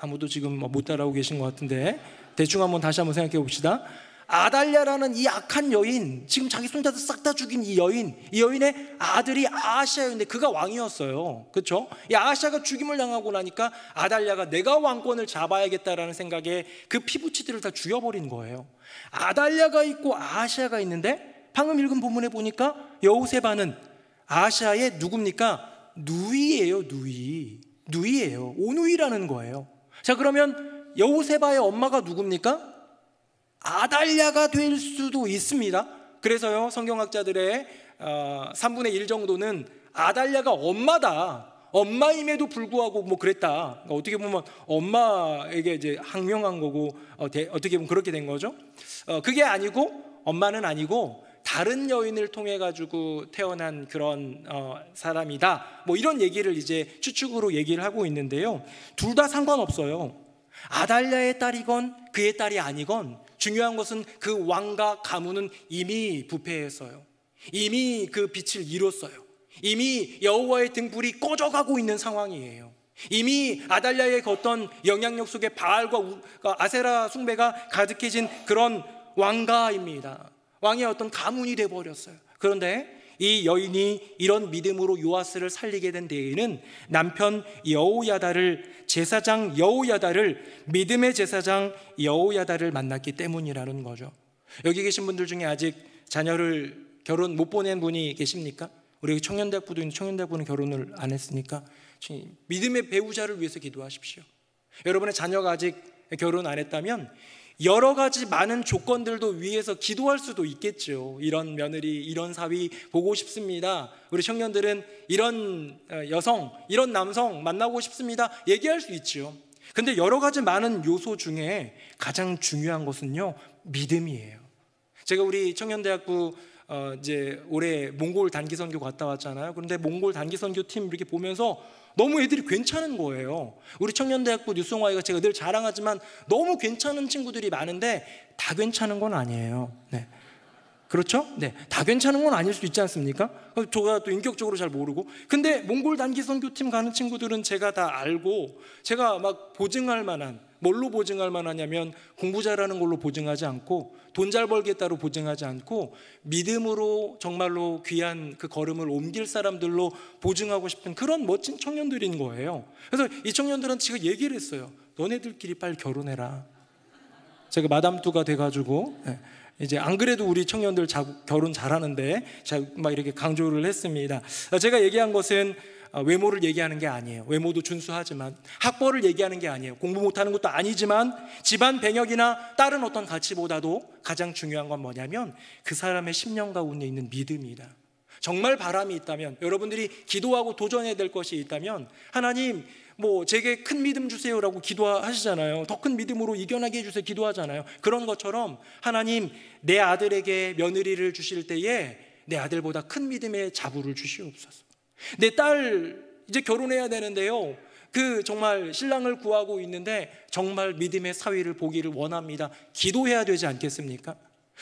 C: 아무도 지금 못 따라오고 계신 것 같은데 대충 다시 한번 생각해 봅시다. 아달랴라는 이 악한 여인, 지금 자기 손자들 싹 다 죽인 이 여인의 아들이 아하시아였는데 그가 왕이었어요. 그렇죠? 이 아하시아가 죽임을 당하고 나니까 아달랴가 내가 왕권을 잡아야겠다라는 생각에 그 피부치들을 다 죽여버린 거예요. 아달랴가 있고 아하시아가 있는데 방금 읽은 본문에 보니까 여호세바는 아하시아의 누굽니까? 누이예요. 누이예요. 오누이라는 거예요. 자, 그러면 여호세바의 엄마가 누굽니까? 아달랴가 될 수도 있습니다. 그래서요, 성경학자들의 3분의 1 정도는 아달랴가 엄마임에도 불구하고 그랬다. 그러니까 어떻게 보면 엄마에게 이제 항명한 거고, 어떻게 보면 그렇게 된 거죠. 그게 아니고, 엄마는 아니고 다른 여인을 통해 가지고 태어난 그런 사람이다. 이런 얘기를 이제 추측으로 얘기를 하고 있는데요. 둘 다 상관없어요. 아달랴의 딸이건 그의 딸이 아니건 중요한 것은 그 왕과 가문은 이미 부패했어요. 이미 그 빛을 잃었어요. 이미 여호와의 등불이 꺼져가고 있는 상황이에요. 이미 아달랴의 어떤 영향력 속에 바알과 아세라 숭배가 가득해진 그런 왕가입니다. 왕의 어떤 가문이 되어버렸어요. 그런데 이 여인이 이런 믿음으로 요아스를 살리게 된 데에는 남편 제사장 여호야다를 믿음의 제사장 여호야다를 만났기 때문이라는 거죠. 여기 계신 분들 중에 아직 자녀를 결혼 못 보낸 분이 계십니까? 우리 청년대학부도 있는 청년대학부는 결혼을 안 했으니까 믿음의 배우자를 위해서 기도하십시오. 여러분의 자녀가 아직 결혼 안 했다면 여러 가지 많은 조건들도 위해서 기도할 수도 있겠죠. 이런 며느리, 이런 사위 보고 싶습니다. 우리 청년들은 이런 여성, 이런 남성 만나고 싶습니다. 얘기할 수 있죠. 근데 여러 가지 많은 요소 중에 가장 중요한 것은요, 믿음이에요. 제가 우리 청년대학부 이제 올해 몽골 단기 선교 갔다 왔잖아요. 그런데 몽골 단기 선교 팀 이렇게 보면서 너무 애들이 괜찮은 거예요. 우리 청년대학부 뉴스공화가 제가 늘 자랑하지만 너무 괜찮은 친구들이 많은데 다 괜찮은 건 아니에요. 네. 그렇죠? 네. 다 괜찮은 건 아닐 수 있지 않습니까? 제가 또 인격적으로 잘 모르고. 근데 몽골 단기 선교팀 가는 친구들은 제가 다 알고, 제가 막 보증할 만한, 뭘로 보증할 만하냐면 공부 잘하는 걸로 보증하지 않고, 돈 잘 벌겠다로 보증하지 않고, 믿음으로 정말로 귀한 그 걸음을 옮길 사람들로 보증하고 싶은 그런 멋진 청년들인 거예요. 그래서 이 청년들한테 제가 얘기를 했어요. 너네들끼리 빨리 결혼해라. 제가 마담뚜가 돼가지고 이제 안 그래도 우리 청년들 결혼 잘하는데 막 이렇게 강조를 했습니다. 제가 얘기한 것은 외모를 얘기하는 게 아니에요. 외모도 준수하지만, 학벌을 얘기하는 게 아니에요. 공부 못하는 것도 아니지만, 집안 배경이나 다른 어떤 가치보다도 가장 중요한 건 뭐냐면 그 사람의 심령 가운데 있는 믿음이다. 정말 바람이 있다면, 여러분들이 기도하고 도전해야 될 것이 있다면, 하나님 제게 큰 믿음 주세요라고 기도하시잖아요. 더 큰 믿음으로 이겨나게 해주세요 기도하잖아요. 그런 것처럼 하나님, 내 아들에게 며느리를 주실 때에 내 아들보다 큰 믿음의 자부를 주시옵소서. 내 딸 이제 결혼해야 되는데요, 정말 신랑을 구하고 있는데 정말 믿음의 사위를 보기를 원합니다. 기도해야 되지 않겠습니까?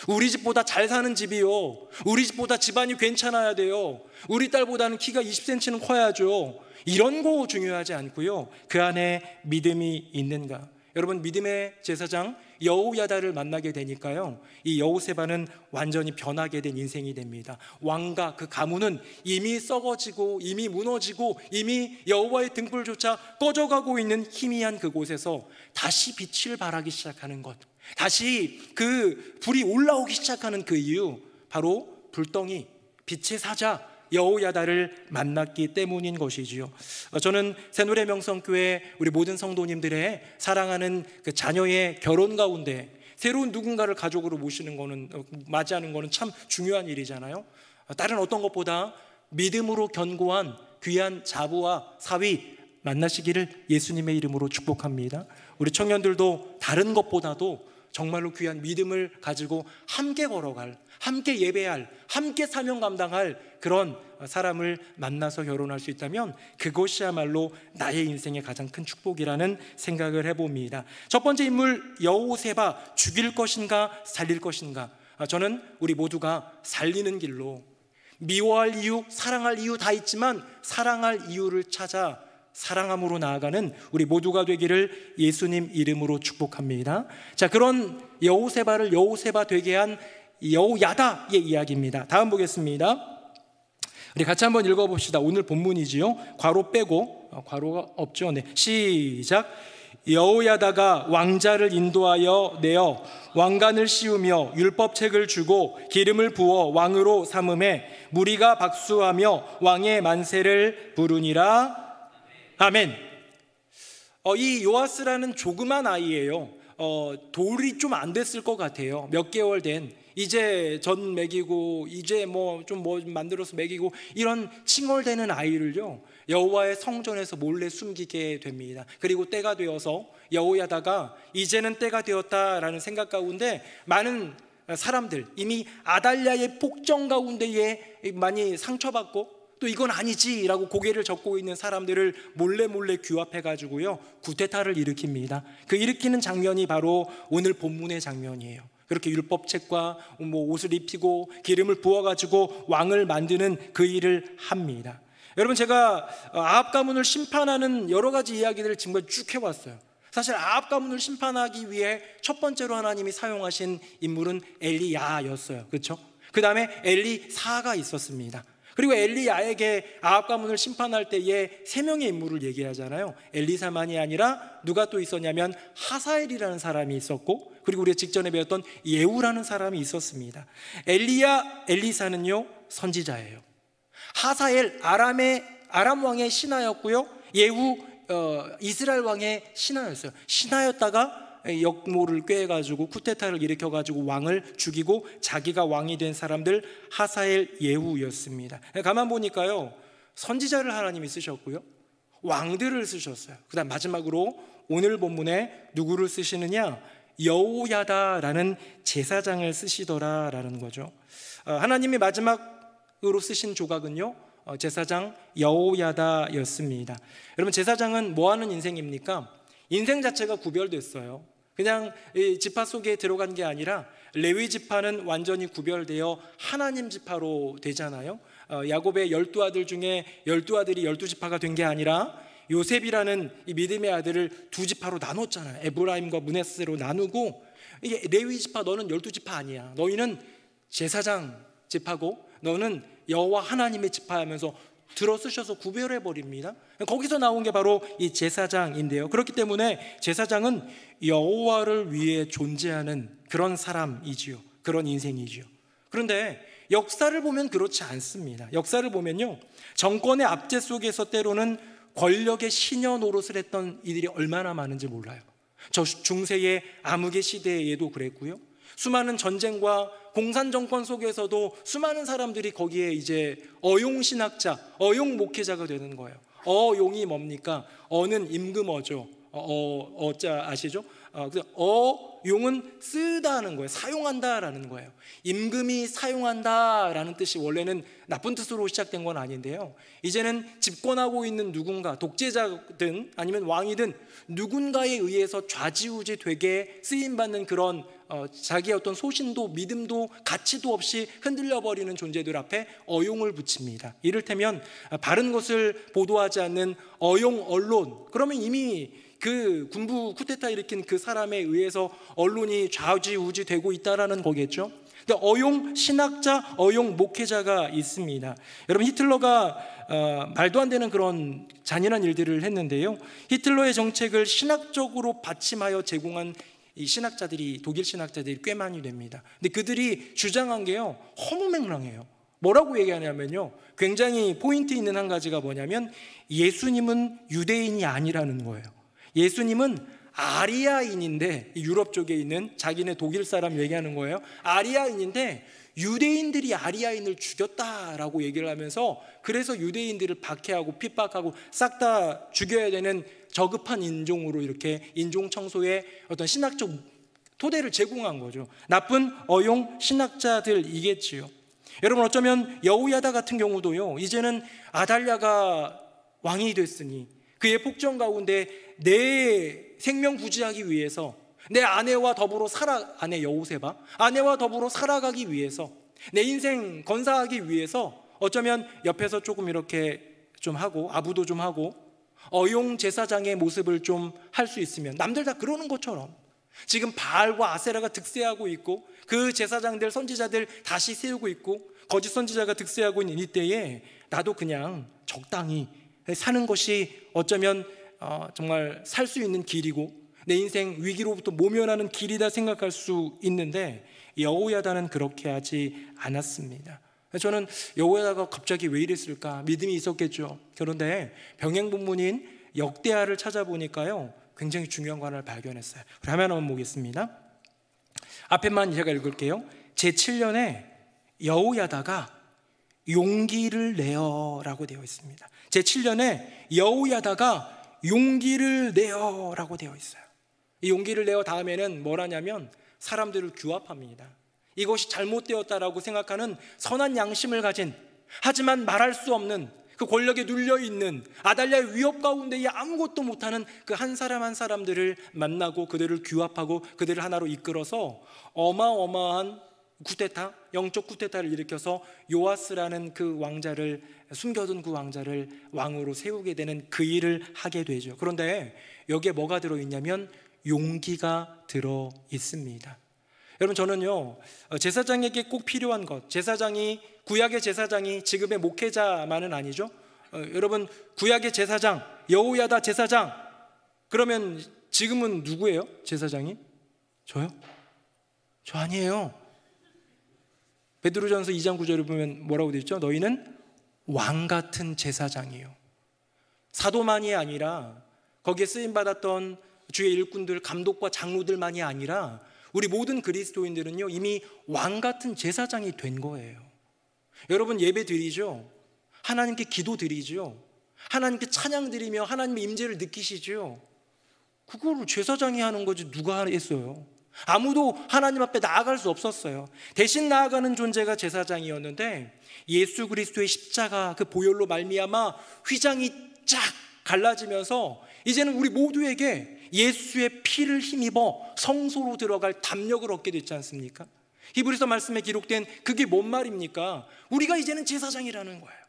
C: 우리 집보다 잘 사는 집이요, 우리 집보다 집안이 괜찮아야 돼요, 우리 딸보다는 키가 20cm는 커야죠. 이런 거 중요하지 않고요, 그 안에 믿음이 있는가. 여러분, 믿음의 제사장 여호야다를 만나게 되니까요, 이 여호세바는 완전히 변하게 된 인생이 됩니다. 왕과 그 가문은 이미 썩어지고 이미 무너지고 이미 여호와의 등불조차 꺼져가고 있는 희미한 그곳에서 다시 빛을 발하기 시작하는 것, 다시 그 불이 올라오기 시작하는 그 이유, 바로 불덩이, 빛의 사자 여호야다를 만났기 때문인 것이지요. 저는 새누리명성교회 우리 모든 성도님들의 사랑하는 그 자녀의 결혼 가운데 새로운 누군가를 가족으로 모시는 거는, 맞이하는 거는 참 중요한 일이잖아요. 다른 어떤 것보다 믿음으로 견고한 귀한 자부와 사위 만나시기를 예수님의 이름으로 축복합니다. 우리 청년들도 다른 것보다도 정말로 귀한 믿음을 가지고 함께 걸어갈, 함께 예배할, 함께 사명 감당할 그런 사람을 만나서 결혼할 수 있다면 그것이야말로 나의 인생의 가장 큰 축복이라는 생각을 해봅니다. 첫 번째 인물 여호세바, 죽일 것인가 살릴 것인가. 저는 우리 모두가 살리는 길로, 미워할 이유, 사랑할 이유 다 있지만 사랑할 이유를 찾아 사랑함으로 나아가는 우리 모두가 되기를 예수님 이름으로 축복합니다. 자, 그런 여호세바를 여호세바 되게 한 여호야다의 이야기입니다. 다음 보겠습니다. 우리 같이 한번 읽어봅시다. 오늘 본문이지요. 괄호 빼고, 괄호가 없죠. 네, 시작. 여호야다가 왕자를 인도하여 내어 왕관을 씌우며 율법책을 주고 기름을 부어 왕으로 삼음에 무리가 박수하며 왕의 만세를 부르니라. 아멘. 이 요아스라는 조그만 아이예요. 돌이 좀 안 됐을 것 같아요. 몇 개월 된, 이제 전 먹이고 이제 좀 만들어서 먹이고 이런 칭얼대는 아이를요, 여호와의 성전에서 몰래 숨기게 됩니다. 그리고 때가 되어서 여호야다가 이제는 때가 되었다라는 생각 가운데 많은 사람들, 이미 아달랴의 폭정 가운데에 많이 상처받고 또 이건 아니지라고 고개를 젓고 있는 사람들을 몰래 규합해가지고요, 구테타를 일으킵니다. 그 일으키는 장면이 바로 오늘 본문의 장면이에요. 그렇게 율법책과 옷을 입히고 기름을 부어가지고 왕을 만드는 그 일을 합니다. 여러분, 제가 아합 가문을 심판하는 여러 가지 이야기들을 지금까지 쭉 해왔어요. 사실 아합 가문을 심판하기 위해 첫 번째로 하나님이 사용하신 인물은 엘리야였어요. 그렇죠? 그 다음에 엘리사가 있었습니다. 그리고 엘리야에게 아합 가문을 심판할 때에 세 명의 인물을 얘기하잖아요. 엘리사만이 아니라 누가 또 있었냐면 하사엘이라는 사람이 있었고, 그리고 우리가 직전에 배웠던 예후라는 사람이 있었습니다. 엘리야, 엘리사는요 선지자예요. 하사엘 아람 왕의 신하였고요, 예후 이스라엘 왕의 신하였어요. 신하였다가 역모를 꾀해가지고 쿠데타를 일으켜가지고 왕을 죽이고 자기가 왕이 된 사람들, 하사엘, 예후였습니다. 가만 보니까요, 선지자를 하나님이 쓰셨고요, 왕들을 쓰셨어요. 그 다음 마지막으로 오늘 본문에 누구를 쓰시느냐? 여호야다라는 제사장을 쓰시더라라는 거죠. 하나님이 마지막으로 쓰신 조각은요, 제사장 여호야다였습니다. 여러분, 제사장은 뭐 하는 인생입니까? 인생 자체가 구별됐어요. 그냥 지파 속에 들어간 게 아니라 레위 지파는 완전히 구별되어 하나님 지파로 되잖아요. 야곱의 12아들 중에 12아들이 12지파가 된 게 아니라 요셉이라는 이 믿음의 아들을 2지파로 나눴잖아요. 에브라임과 므낫세로 나누고, 이게 레위 지파, 너는 12지파 아니야, 너희는 제사장 지파고 너는 여호와 하나님의 지파하면서 들어쓰셔서 구별해 버립니다. 거기서 나온 게 바로 이 제사장인데요, 그렇기 때문에 제사장은 여호와를 위해 존재하는 그런 사람이지요, 그런 인생이지요. 그런데 역사를 보면 그렇지 않습니다. 역사를 보면요, 정권의 압제 속에서 때로는 권력의 시녀 노릇을 했던 이들이 얼마나 많은지 몰라요. 저 중세의 암흑의 시대에도 그랬고요, 수많은 전쟁과 공산정권 속에서도 수많은 사람들이 거기에 이제 어용신학자, 어용목회자가 되는 거예요. 어용이 뭡니까? 어는 임금어죠. 어자 아시죠? 어용은 쓰다는 거예요. 사용한다라는 거예요. 임금이 사용한다라는 뜻이 원래는 나쁜 뜻으로 시작된 건 아닌데요, 이제는 집권하고 있는 누군가, 독재자든 아니면 왕이든 누군가에 의해서 좌지우지 되게 쓰임받는 그런 자기의 어떤 소신도 믿음도 가치도 없이 흔들려버리는 존재들 앞에 어용을 붙입니다. 이를테면 바른 것을 보도하지 않는 어용 언론, 그러면 이미 그 군부 쿠데타 일으킨 그 사람에 의해서 언론이 좌지우지 되고 있다라는 거겠죠. 근데 어용 신학자, 어용 목회자가 있습니다. 여러분, 히틀러가 말도 안 되는 그런 잔인한 일들을 했는데요, 히틀러의 정책을 신학적으로 받침하여 제공한 이 신학자들이, 독일 신학자들이 꽤 많이 됩니다. 근데 그들이 주장한 게요, 허무맹랑해요. 뭐라고 얘기하냐면요, 굉장히 포인트 있는 한 가지가 뭐냐면 예수님은 유대인이 아니라는 거예요. 예수님은 아리아인인데, 유럽 쪽에 있는 자기네 독일 사람 얘기하는 거예요. 아리아인인데 유대인들이 아리아인을 죽였다라고 얘기를 하면서, 그래서 유대인들을 박해하고 핍박하고 싹 다 죽여야 되는 저급한 인종으로 이렇게 인종 청소의 어떤 신학적 토대를 제공한 거죠. 나쁜 어용 신학자들이겠지요. 여러분, 어쩌면 여호야다 같은 경우도요, 이제는 아달랴가 왕이 됐으니 그의 폭정 가운데 내 생명 부지하기 위해서, 내 아내와 더불어 아내 여호세바, 아내와 더불어 살아가기 위해서, 내 인생 건사하기 위해서 어쩌면 옆에서 조금 이렇게 좀 하고 아부도 좀 하고 어용 제사장의 모습을 좀 할 수 있으면, 남들 다 그러는 것처럼 지금 바알과 아세라가 득세하고 있고 그 제사장들, 선지자들 다시 세우고 있고 거짓 선지자가 득세하고 있는 이때에 나도 그냥 적당히 사는 것이 어쩌면 정말 살 수 있는 길이고 내 인생 위기로부터 모면하는 길이다 생각할 수 있는데, 여호야다는 그렇게 하지 않았습니다. 저는 여호야다가 갑자기 왜 이랬을까 믿음이 있었겠죠. 그런데 병행 본문인 역대하를 찾아보니까요, 굉장히 중요한 거 하나를 발견했어요. 화면 한번 보겠습니다. 앞에만 제가 읽을게요. 제7년에 여호야다가 용기를 내어라고 되어 있습니다. 제7년에 여호야다가 용기를 내어라고 되어 있어요. 이 용기를 내어 다음에는 뭘 하냐면 사람들을 규합합니다. 이것이 잘못되었다라고 생각하는 선한 양심을 가진, 하지만 말할 수 없는, 그 권력에 눌려있는 아달랴의 위협 가운데에 아무것도 못하는 그 한 사람 한 사람들을 만나고 그들을 규합하고 그들을 하나로 이끌어서 어마어마한 쿠데타, 영적 쿠데타를 일으켜서 요아스라는 그 왕자를, 숨겨둔 그 왕자를 왕으로 세우게 되는 그 일을 하게 되죠. 그런데 여기에 뭐가 들어있냐면 용기가 들어있습니다. 여러분, 저는요, 제사장에게 꼭 필요한 것, 제사장이, 구약의 제사장이 지금의 목회자만은 아니죠. 여러분, 구약의 제사장, 여호야다 제사장, 그러면 지금은 누구예요? 제사장이? 저요? 저 아니에요. 베드로전서 2장 9절을 보면 뭐라고 되어 있죠? 너희는 왕 같은 제사장이에요. 사도만이 아니라 거기에 쓰임받았던 주의 일꾼들, 감독과 장로들만이 아니라 우리 모든 그리스도인들은요, 이미 왕 같은 제사장이 된 거예요. 여러분, 예배 드리죠? 하나님께 기도 드리죠? 하나님께 찬양 드리며 하나님의 임재를 느끼시죠? 그거를 제사장이 하는 거지 누가 했어요? 아무도 하나님 앞에 나아갈 수 없었어요. 대신 나아가는 존재가 제사장이었는데, 예수 그리스도의 십자가 그 보혈로 말미암아 휘장이 쫙 갈라지면서 이제는 우리 모두에게 예수의 피를 힘입어 성소로 들어갈 담력을 얻게 됐지 않습니까? 히브리서 말씀에 기록된 그게 뭔 말입니까? 우리가 이제는 제사장이라는 거예요.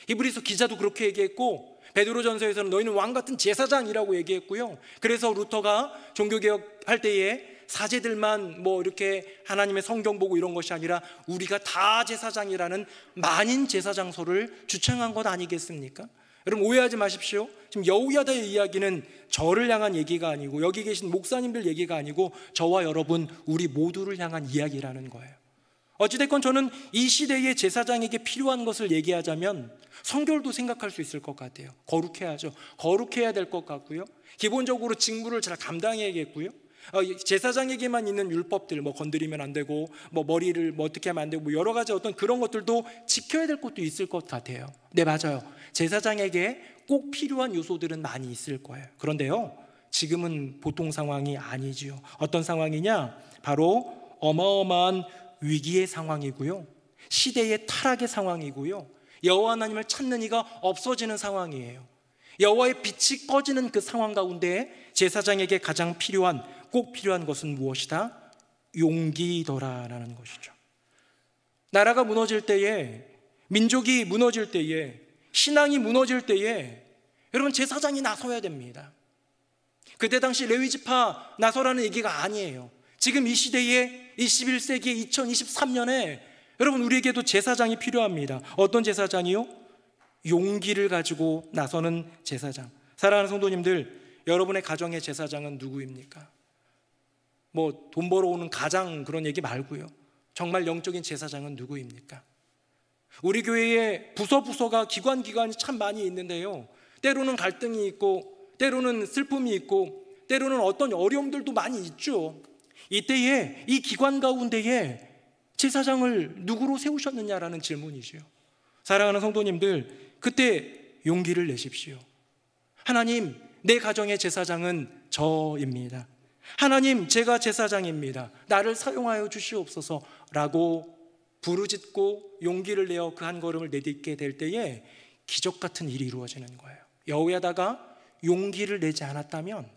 C: 히브리서 기자도 그렇게 얘기했고, 베드로전서에서는 너희는 왕같은 제사장이라고 얘기했고요. 그래서 루터가 종교개혁할 때에 사제들만 이렇게 하나님의 성경 보고 이런 것이 아니라 우리가 다 제사장이라는 만인 제사장소를 주창한 것 아니겠습니까? 여러분, 오해하지 마십시오. 지금 여호야다의 이야기는 저를 향한 얘기가 아니고, 여기 계신 목사님들 얘기가 아니고, 저와 여러분 우리 모두를 향한 이야기라는 거예요. 어찌됐건 저는 이 시대의 제사장에게 필요한 것을 얘기하자면 성결도 생각할 수 있을 것 같아요. 거룩해야죠. 거룩해야 될 것 같고요. 기본적으로 직무를 잘 감당해야겠고요. 제사장에게만 있는 율법들, 건드리면 안 되고, 머리를 어떻게 하면 안 되고, 여러 가지 어떤 그런 것들도 지켜야 될 것도 있을 것 같아요. 네, 맞아요. 제사장에게 꼭 필요한 요소들은 많이 있을 거예요. 그런데요, 지금은 보통 상황이 아니지요. 어떤 상황이냐? 바로 어마어마한 위기의 상황이고요, 시대의 타락의 상황이고요, 여호와 하나님을 찾는 이가 없어지는 상황이에요. 여호와의 빛이 꺼지는 그 상황 가운데 제사장에게 가장 필요한, 꼭 필요한 것은 무엇이다? 용기더라라는 것이죠. 나라가 무너질 때에, 민족이 무너질 때에, 신앙이 무너질 때에 여러분, 제사장이 나서야 됩니다. 그때 당시 레위지파 나서라는 얘기가 아니에요. 지금 이 시대에 21세기 2023년에 여러분, 우리에게도 제사장이 필요합니다. 어떤 제사장이요? 용기를 가지고 나서는 제사장. 사랑하는 성도님들, 여러분의 가정의 제사장은 누구입니까? 돈 벌어오는 가장 그런 얘기 말고요, 정말 영적인 제사장은 누구입니까? 우리 교회에 부서가 기관이 참 많이 있는데요, 때로는 갈등이 있고, 때로는 슬픔이 있고, 때로는 어떤 어려움들도 많이 있죠. 이때에 이 기관 가운데에 제사장을 누구로 세우셨느냐라는 질문이죠. 사랑하는 성도님들, 그때 용기를 내십시오. 하나님, 내 가정의 제사장은 저입니다. 하나님, 제가 제사장입니다. 나를 사용하여 주시옵소서 라고 부르짖고 용기를 내어 그 한 걸음을 내딛게 될 때에 기적 같은 일이 이루어지는 거예요. 여호야다가 용기를 내지 않았다면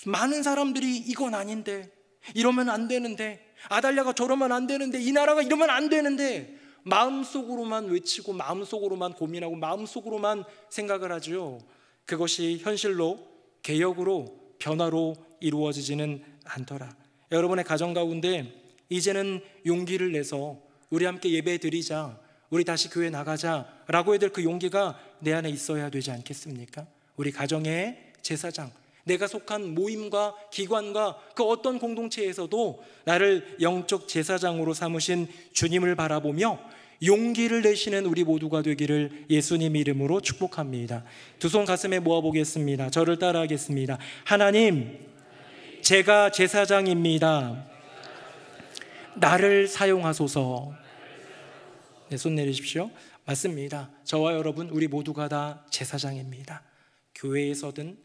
C: 많은 사람들이 이건 아닌데, 이러면 안 되는데, 아달랴가 저러면 안 되는데, 이 나라가 이러면 안 되는데, 마음속으로만 외치고 마음속으로만 고민하고 마음속으로만 생각을 하죠. 그것이 현실로, 개혁으로, 변화로 이루어지지는 않더라. 여러분의 가정 가운데 이제는 용기를 내서 우리 함께 예배 드리자, 우리 다시 교회 나가자 라고 해야 될 그 용기가 내 안에 있어야 되지 않겠습니까? 우리 가정의 제사장, 내가 속한 모임과 기관과 그 어떤 공동체에서도 나를 영적 제사장으로 삼으신 주님을 바라보며 용기를 내시는 우리 모두가 되기를 예수님 이름으로 축복합니다. 두 손 가슴에 모아보겠습니다. 저를 따라하겠습니다. 하나님, 제가 제사장입니다. 나를 사용하소서. 네, 손 내리십시오. 맞습니다. 저와 여러분, 우리 모두가 다 제사장입니다. 교회에서든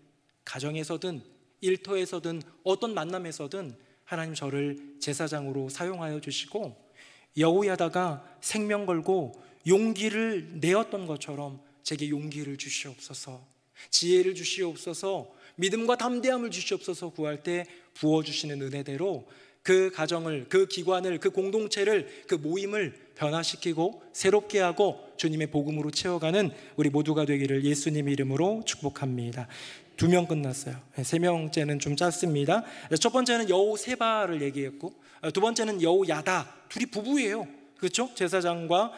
C: 가정에서든 일터에서든 어떤 만남에서든 하나님 저를 제사장으로 사용하여 주시고, 여호야다가 생명 걸고 용기를 내었던 것처럼 제게 용기를 주시옵소서, 지혜를 주시옵소서, 믿음과 담대함을 주시옵소서 구할 때 부어주시는 은혜대로 그 가정을, 그 기관을, 그 공동체를, 그 모임을 변화시키고 새롭게 하고 주님의 복음으로 채워가는 우리 모두가 되기를 예수님 이름으로 축복합니다. 2명 끝났어요. 3명째는 좀 짧습니다. 첫 번째는 여호세바를 얘기했고, 두 번째는 여호야다. 둘이 부부예요. 그렇죠? 제사장과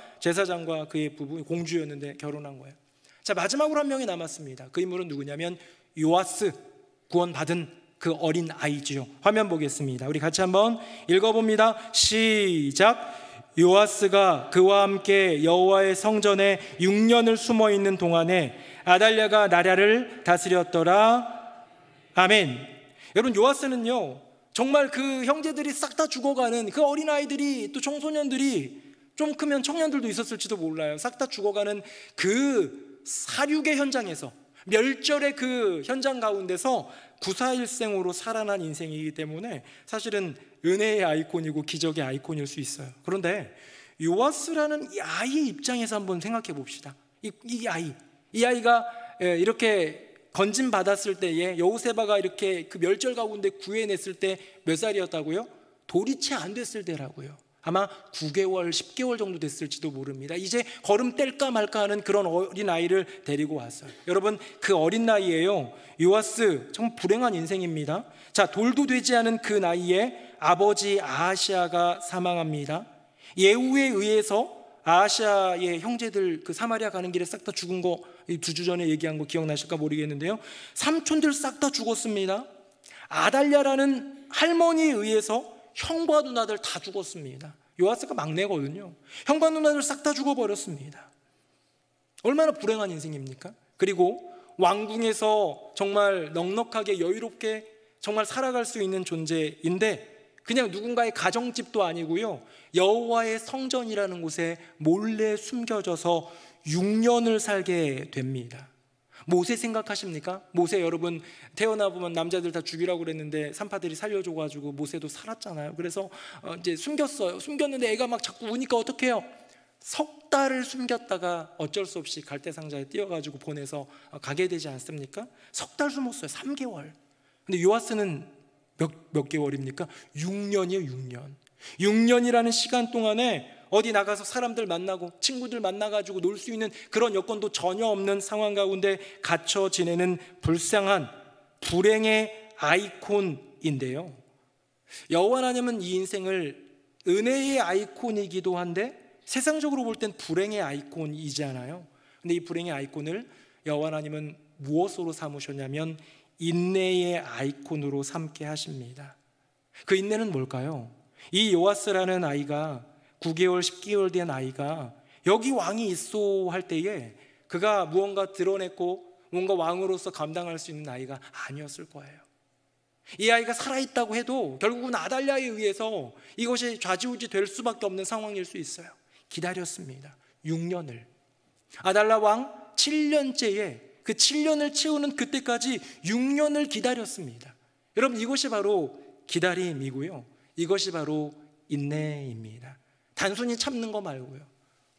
C: 그의 부부, 공주였는데 결혼한 거예요. 자, 마지막으로 한 명이 남았습니다. 그 인물은 누구냐면 요아스, 구원받은 그 어린 아이지요. 화면 보겠습니다. 우리 같이 한번 읽어봅니다. 시작. 요아스가 그와 함께 여호와의 성전에 6년을 숨어 있는 동안에 아달랴가 나라를 다스렸더라. 아멘. 여러분, 요아스는요 정말 그 형제들이 싹 다 죽어가는, 그 어린아이들이 또 청소년들이, 좀 크면 청년들도 있었을지도 몰라요, 싹 다 죽어가는 그 사륙의 현장에서, 멸절의 그 현장 가운데서 구사일생으로 살아난 인생이기 때문에 사실은 은혜의 아이콘이고 기적의 아이콘일 수 있어요. 그런데 요아스라는 이 아이의 입장에서 한번 생각해 봅시다. 이 아이가 이렇게 건진 받았을 때에, 여호세바가 이렇게 그 멸절 가운데 구해냈을 때 몇 살이었다고요? 돌이 채 안 됐을 때라고요. 아마 9개월, 10개월 정도 됐을지도 모릅니다. 이제 걸음 뗄까 말까 하는 그런 어린 아이를 데리고 왔어요. 여러분, 그 어린 나이에요, 요아스 정말 불행한 인생입니다. 자, 돌도 되지 않은 그 나이에 아버지 아하시아가 사망합니다. 예후에 의해서 아하시아의 형제들 그 사마리아 가는 길에 싹 다 죽은 거, 2주 전에 얘기한 거 기억나실까 모르겠는데요, 삼촌들 싹 다 죽었습니다. 아달랴라는 할머니에 의해서 형과 누나들 다 죽었습니다. 요아스가 막내거든요. 형과 누나들 싹 다 죽어버렸습니다. 얼마나 불행한 인생입니까? 그리고 왕궁에서 정말 넉넉하게 여유롭게 정말 살아갈 수 있는 존재인데, 그냥 누군가의 가정집도 아니고요, 여호와의 성전이라는 곳에 몰래 숨겨져서 6년을 살게 됩니다. 모세 생각하십니까? 모세, 여러분 태어나 보면 남자들 다 죽이라고 그랬는데 산파들이 살려줘가지고 모세도 살았잖아요. 그래서 이제 숨겼어요. 숨겼는데 애가 막 자꾸 우니까 어떡해요? 석 달을 숨겼다가 어쩔 수 없이 갈대상자에 띄워가지고 보내서 가게 되지 않습니까? 석 달 숨었어요. 3개월. 근데 요아스는 몇 개월입니까? 6년이에요. 6년. 6년이라는 시간 동안에 어디 나가서 사람들 만나고 친구들 만나가지고 놀 수 있는 그런 여건도 전혀 없는 상황 가운데 갇혀 지내는 불쌍한 불행의 아이콘인데요, 여호와 하나님은 이 인생을 은혜의 아이콘이기도 한데 세상적으로 볼 땐 불행의 아이콘이잖아요. 근데 이 불행의 아이콘을 여호와 하나님은 무엇으로 삼으셨냐면 인내의 아이콘으로 삼게 하십니다. 그 인내는 뭘까요? 이 요아스라는 아이가 9개월, 10개월 된 아이가 여기 왕이 있어 할 때에 그가 무언가 드러냈고 뭔가 왕으로서 감당할 수 있는 아이가 아니었을 거예요. 이 아이가 살아있다고 해도 결국은 아달랴에 의해서 이것이 좌지우지 될 수밖에 없는 상황일 수 있어요. 기다렸습니다. 6년을. 아달랴 왕 7년째에 그 7년을 채우는 그때까지 6년을 기다렸습니다. 여러분, 이것이 바로 기다림이고요, 이것이 바로 인내입니다. 단순히 참는 거 말고요,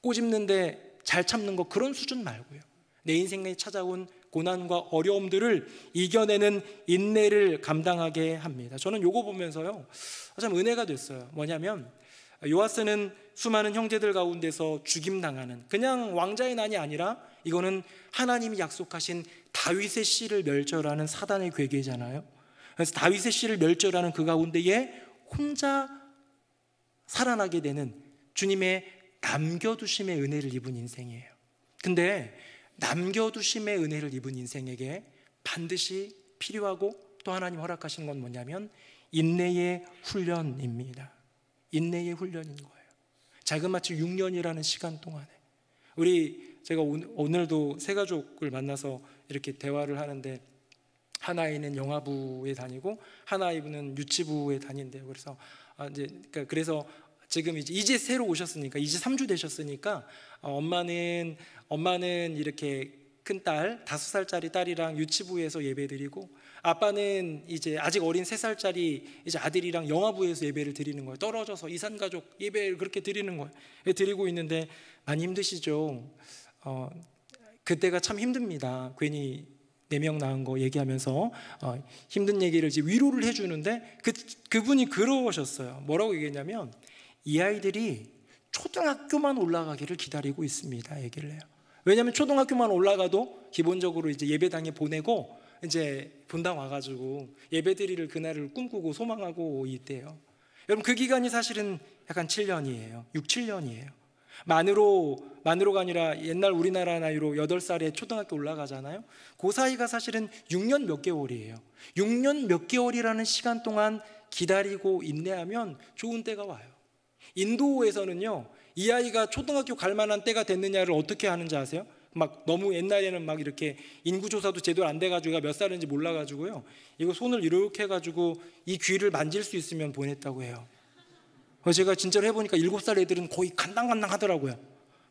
C: 꼬집는데 잘 참는 거, 그런 수준 말고요, 내 인생에 찾아온 고난과 어려움들을 이겨내는 인내를 감당하게 합니다. 저는 이거 보면서요 참 은혜가 됐어요. 뭐냐면 요아스는 수많은 형제들 가운데서 죽임당하는 그냥 왕자의 난이 아니라 이거는 하나님이 약속하신 다윗의 씨를 멸절하는 사단의 괴계잖아요. 그래서 다윗의 씨를 멸절하는 그 가운데에 혼자 살아나게 되는 주님의 남겨두심의 은혜를 입은 인생이에요. 근데 남겨두심의 은혜를 입은 인생에게 반드시 필요하고 또 하나님 허락하신 건 뭐냐면 인내의 훈련입니다. 인내의 훈련인 거예요. 자그마치 6년이라는 시간 동안에 제가 오늘도 세 가족을 만나서 이렇게 대화를 하는데, 한 아이는 영아부에 다니고 한 아이는 유치부에 다닌대요. 그래서 지금 이제 새로 오셨으니까 이제 3주 되셨으니까 엄마는 이렇게 큰 딸 5살짜리 딸이랑 유치부에서 예배드리고, 아빠는 이제 아직 어린 3살짜리 이제 아들이랑 영아부에서 예배를 드리는 거예요. 떨어져서 이산가족 예배를 그렇게 드리는 거예요. 드리고 있는데 많이 힘드시죠? 그때가 참 힘듭니다. 괜히 4명 낳은 거 얘기하면서 힘든 얘기를 이제 위로를 해주는데 그분이 그러셨어요. 뭐라고 얘기했냐면 이 아이들이 초등학교만 올라가기를 기다리고 있습니다, 얘기를 해요. 왜냐하면 초등학교만 올라가도 기본적으로 이제 예배당에 보내고 이제 본당 와가지고 예배드리를 그날을 꿈꾸고 소망하고 있대요. 여러분, 그 기간이 사실은 약간 7년이에요. 6, 7년이에요. 만으로가 아니라 옛날 우리나라 나이로 8살에 초등학교 올라가잖아요. 그 사이가 사실은 6년 몇 개월이에요. 6년 몇 개월이라는 시간 동안 기다리고 인내하면 좋은 때가 와요. 인도에서는요, 이 아이가 초등학교 갈 만한 때가 됐느냐를 어떻게 하는지 아세요? 막 너무 옛날에는 막 이렇게 인구조사도 제대로 안 돼가지고 몇 살인지 몰라가지고요, 이거 손을 이렇게 해가지고 이 귀를 만질 수 있으면 보냈다고 해요. 그래서 제가 진짜로 해보니까 7살 애들은 거의 간당간당 하더라고요.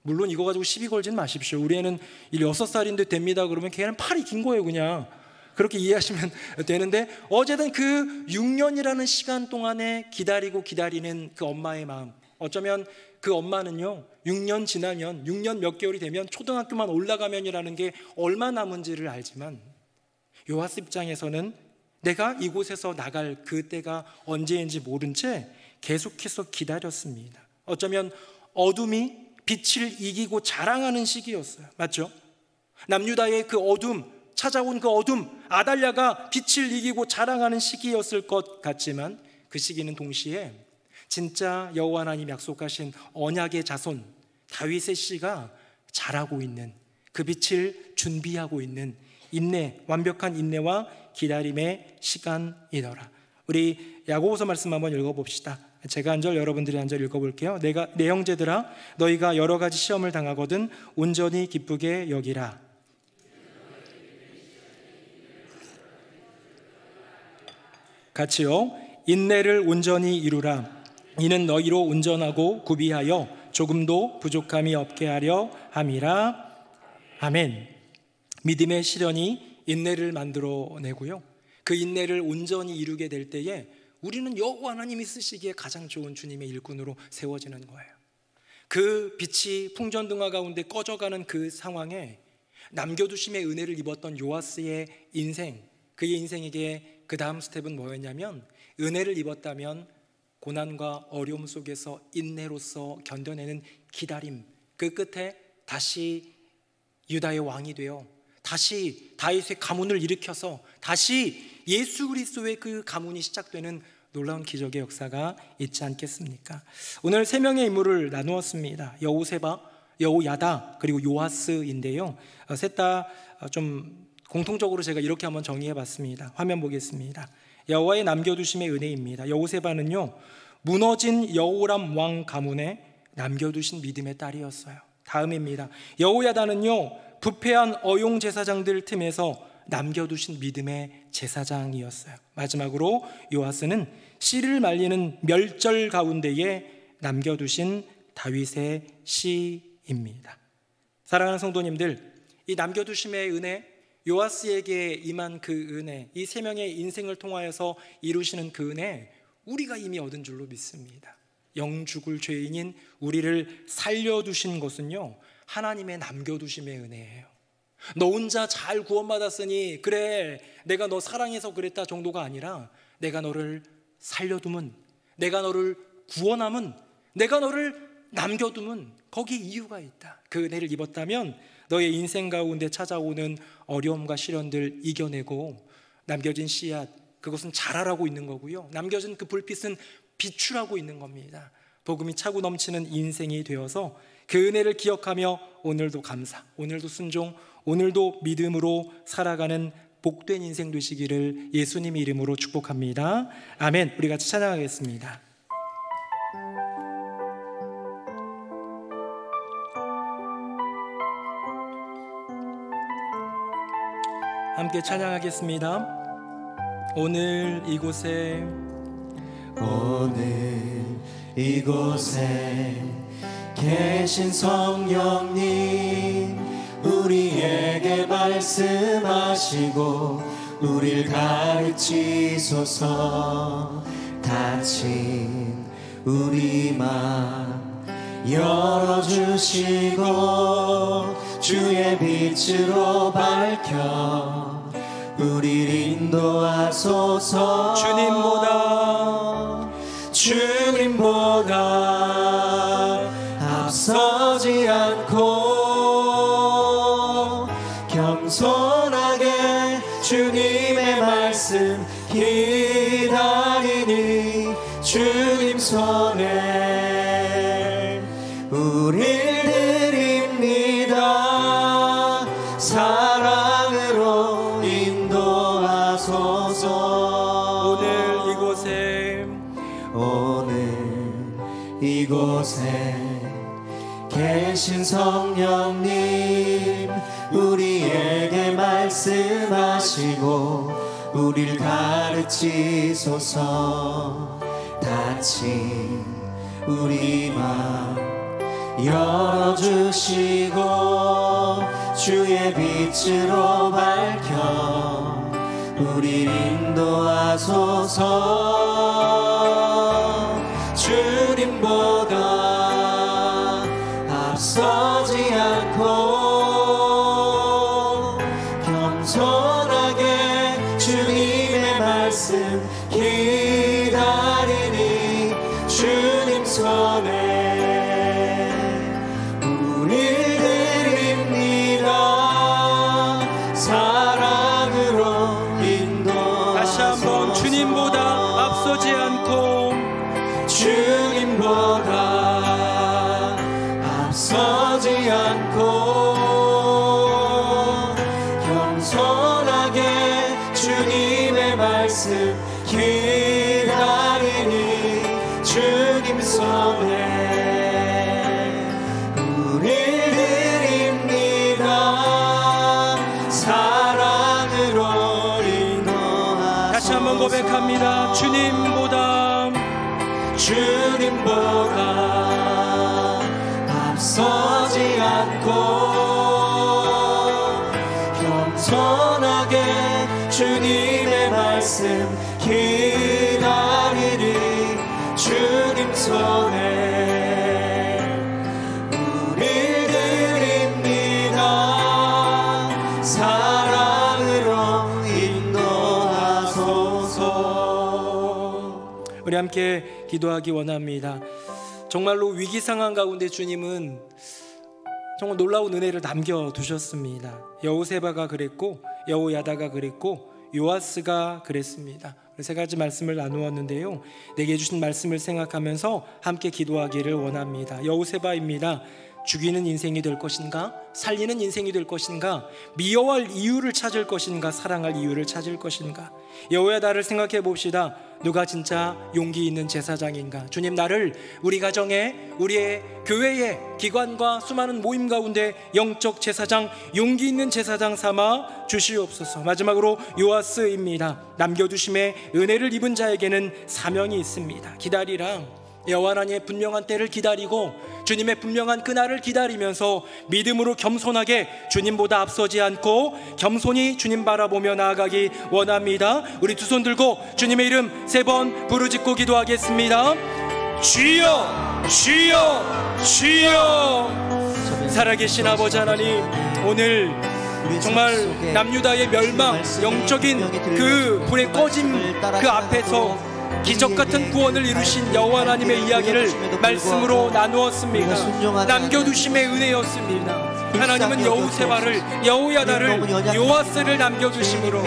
C: 물론 이거 가지고 시비 걸지는 마십시오. 우리 애는 6살인데 됩니다 그러면 걔는 팔이 긴 거예요. 그냥 그렇게 이해하시면 되는데, 어쨌든 그 6년이라는 시간 동안에 기다리는 그 엄마의 마음, 어쩌면 그 엄마는요 6년 지나면, 6년 몇 개월이 되면, 초등학교만 올라가면이라는 게 얼마 남은지를 알지만, 요하스 입장에서는 내가 이곳에서 나갈 그 때가 언제인지 모른 채 계속해서 기다렸습니다. 어쩌면 어둠이 빛을 이기고 자랑하는 시기였어요. 맞죠? 남유다의 그 어둠, 찾아온 그 어둠, 아달랴가 빛을 이기고 자랑하는 시기였을 것 같지만, 그 시기는 동시에 진짜 여호와 하나님 약속하신 언약의 자손 다윗의 씨가 자라고 있는, 그 빛을 준비하고 있는 인내, 완벽한 인내와 기다림의 시간이더라. 우리 야고보서 말씀 한번 읽어봅시다. 제가 한 절, 여러분들이 한 절 읽어볼게요. 내 형제들아, 너희가 여러 가지 시험을 당하거든 온전히 기쁘게 여기라. 같이요. 인내를 온전히 이루라. 이는 너희로 온전하고 구비하여 조금도 부족함이 없게 하려 함이라. 아멘. 믿음의 시련이 인내를 만들어내고요, 그 인내를 온전히 이루게 될 때에 우리는 여호와 하나님이 쓰시기에 가장 좋은 주님의 일꾼으로 세워지는 거예요. 그 빛이 풍전등화 가운데 꺼져가는 그 상황에 남겨두심의 은혜를 입었던 요아스의 인생, 그의 인생에게 그 다음 스텝은 뭐였냐면, 은혜를 입었다면 고난과 어려움 속에서 인내로서 견뎌내는 기다림, 그 끝에 다시 유다의 왕이 되어 다시 다윗의 가문을 일으켜서 다시 예수 그리스도의 그 가문이 시작되는 놀라운 기적의 역사가 있지 않겠습니까? 오늘 3명의 인물을 나누었습니다. 여호세바, 여호야다, 그리고 요아스인데요, 셋 다 좀 공통적으로 제가 이렇게 한번 정리해 봤습니다. 화면 보겠습니다. 여호와의 남겨두심의 은혜입니다. 여호세바는요, 무너진 여호람 왕 가문에 남겨두신 믿음의 딸이었어요. 다음입니다. 여호야다는요, 부패한 어용 제사장들 틈에서 남겨두신 믿음의 제사장이었어요. 마지막으로 요아스는 씨를 말리는 멸절 가운데에 남겨두신 다윗의 씨입니다. 사랑하는 성도님들, 이 남겨두심의 은혜, 요아스에게 임한 그 은혜, 이 3명의 인생을 통하여서 이루시는 그 은혜, 우리가 이미 얻은 줄로 믿습니다. 영죽을 죄인인 우리를 살려두신 것은요, 하나님의 남겨두심의 은혜예요. 너 혼자 잘 구원받았으니 그래 내가 너 사랑해서 그랬다 정도가 아니라, 내가 너를 살려두면, 내가 너를 구원하면, 내가 너를 남겨두면 거기 이유가 있다. 그 은혜를 입었다면 너의 인생 가운데 찾아오는 어려움과 시련들 이겨내고, 남겨진 씨앗, 그것은 자라라고 있는 거고요, 남겨진 그 불빛은 비추라고 있는 겁니다. 복음이 차고 넘치는 인생이 되어서 그 은혜를 기억하며 오늘도 감사, 오늘도 순종, 오늘도 믿음으로 살아가는 복된 인생 되시기를 예수님의 이름으로 축복합니다. 아멘. 우리 같이 찬양하겠습니다. 함께 찬양하겠습니다. 오늘 이곳에
A: 계신 성령님, 우리에게 말씀하시고 우릴 가르치소서. 닫힌 우리 맘 열어주시고 주의 빛으로 밝혀 우릴 인도하소서. 주님보다 앞서지 않고 겸손하게 주님의 말씀 기다리니, 주님 손에 우릴 드립니다. 사랑으로 인도하소서. 오늘 이곳에 계신 성령님 우리에게 말씀하시고 우릴 가르치소서. 닫힌 우리 맘 열어주시고 주의 빛으로 밝혀 우릴 인도하소서. 주님보다 앞서지 않고 겸손하게 주님의 말씀 기다리니 주님 손에 우릴 드립니다. 사랑으로 인도하소서.
C: 다시 한번 주님보다 앞서지 않고
A: 주님보다 앞서지 않고 겸손하게 주님의 말씀 기다리니 주님 손에 우릴 드립니다. 사랑으로 인도하소서.
C: 다시 한번 고백합니다.
A: 주님보다 앞서지 않고 겸손하게 주님의 말씀 기다리니 주님 손에 우릴 드립니다. 사랑으로 인도하소서.
C: 우리 함께 기도하기 원합니다. 정말로 위기 상황 가운데 주님은 정말 놀라운 은혜를 남겨두셨습니다. 여호세바가 그랬고 여호야다가 그랬고 요아스가 그랬습니다. 세 가지 말씀을 나누었는데요, 내게 주신 말씀을 생각하면서 함께 기도하기를 원합니다. 여호세바입니다. 죽이는 인생이 될 것인가? 살리는 인생이 될 것인가? 미워할 이유를 찾을 것인가? 사랑할 이유를 찾을 것인가? 여호야다를 생각해 봅시다. 누가 진짜 용기 있는 제사장인가? 주님, 나를 우리 가정에, 우리의 교회에, 기관과 수많은 모임 가운데 영적 제사장, 용기 있는 제사장 삼아 주시옵소서. 마지막으로 요아스입니다. 남겨두심의 은혜를 입은 자에게는 사명이 있습니다. 기다리라. 여호와 하나님의 분명한 때를 기다리고 주님의 분명한 그날을 기다리면서 믿음으로 겸손하게 주님보다 앞서지 않고 겸손히 주님 바라보며 나아가기 원합니다. 우리 두 손 들고 주님의 이름 3번 부르짖고 기도하겠습니다. 주여, 주여, 주여. 살아계신 아버지 하나님, 오늘 정말 남유다의 멸망, 영적인 그 불의 꺼짐 그 앞에서 기적같은 구원을 이루신 여호와 하나님의 이야기를 말씀으로 나누었습니다. 남겨두심의 은혜였습니다. 하나님은 여호세바를, 여호야다를, 요아스를 남겨두심으로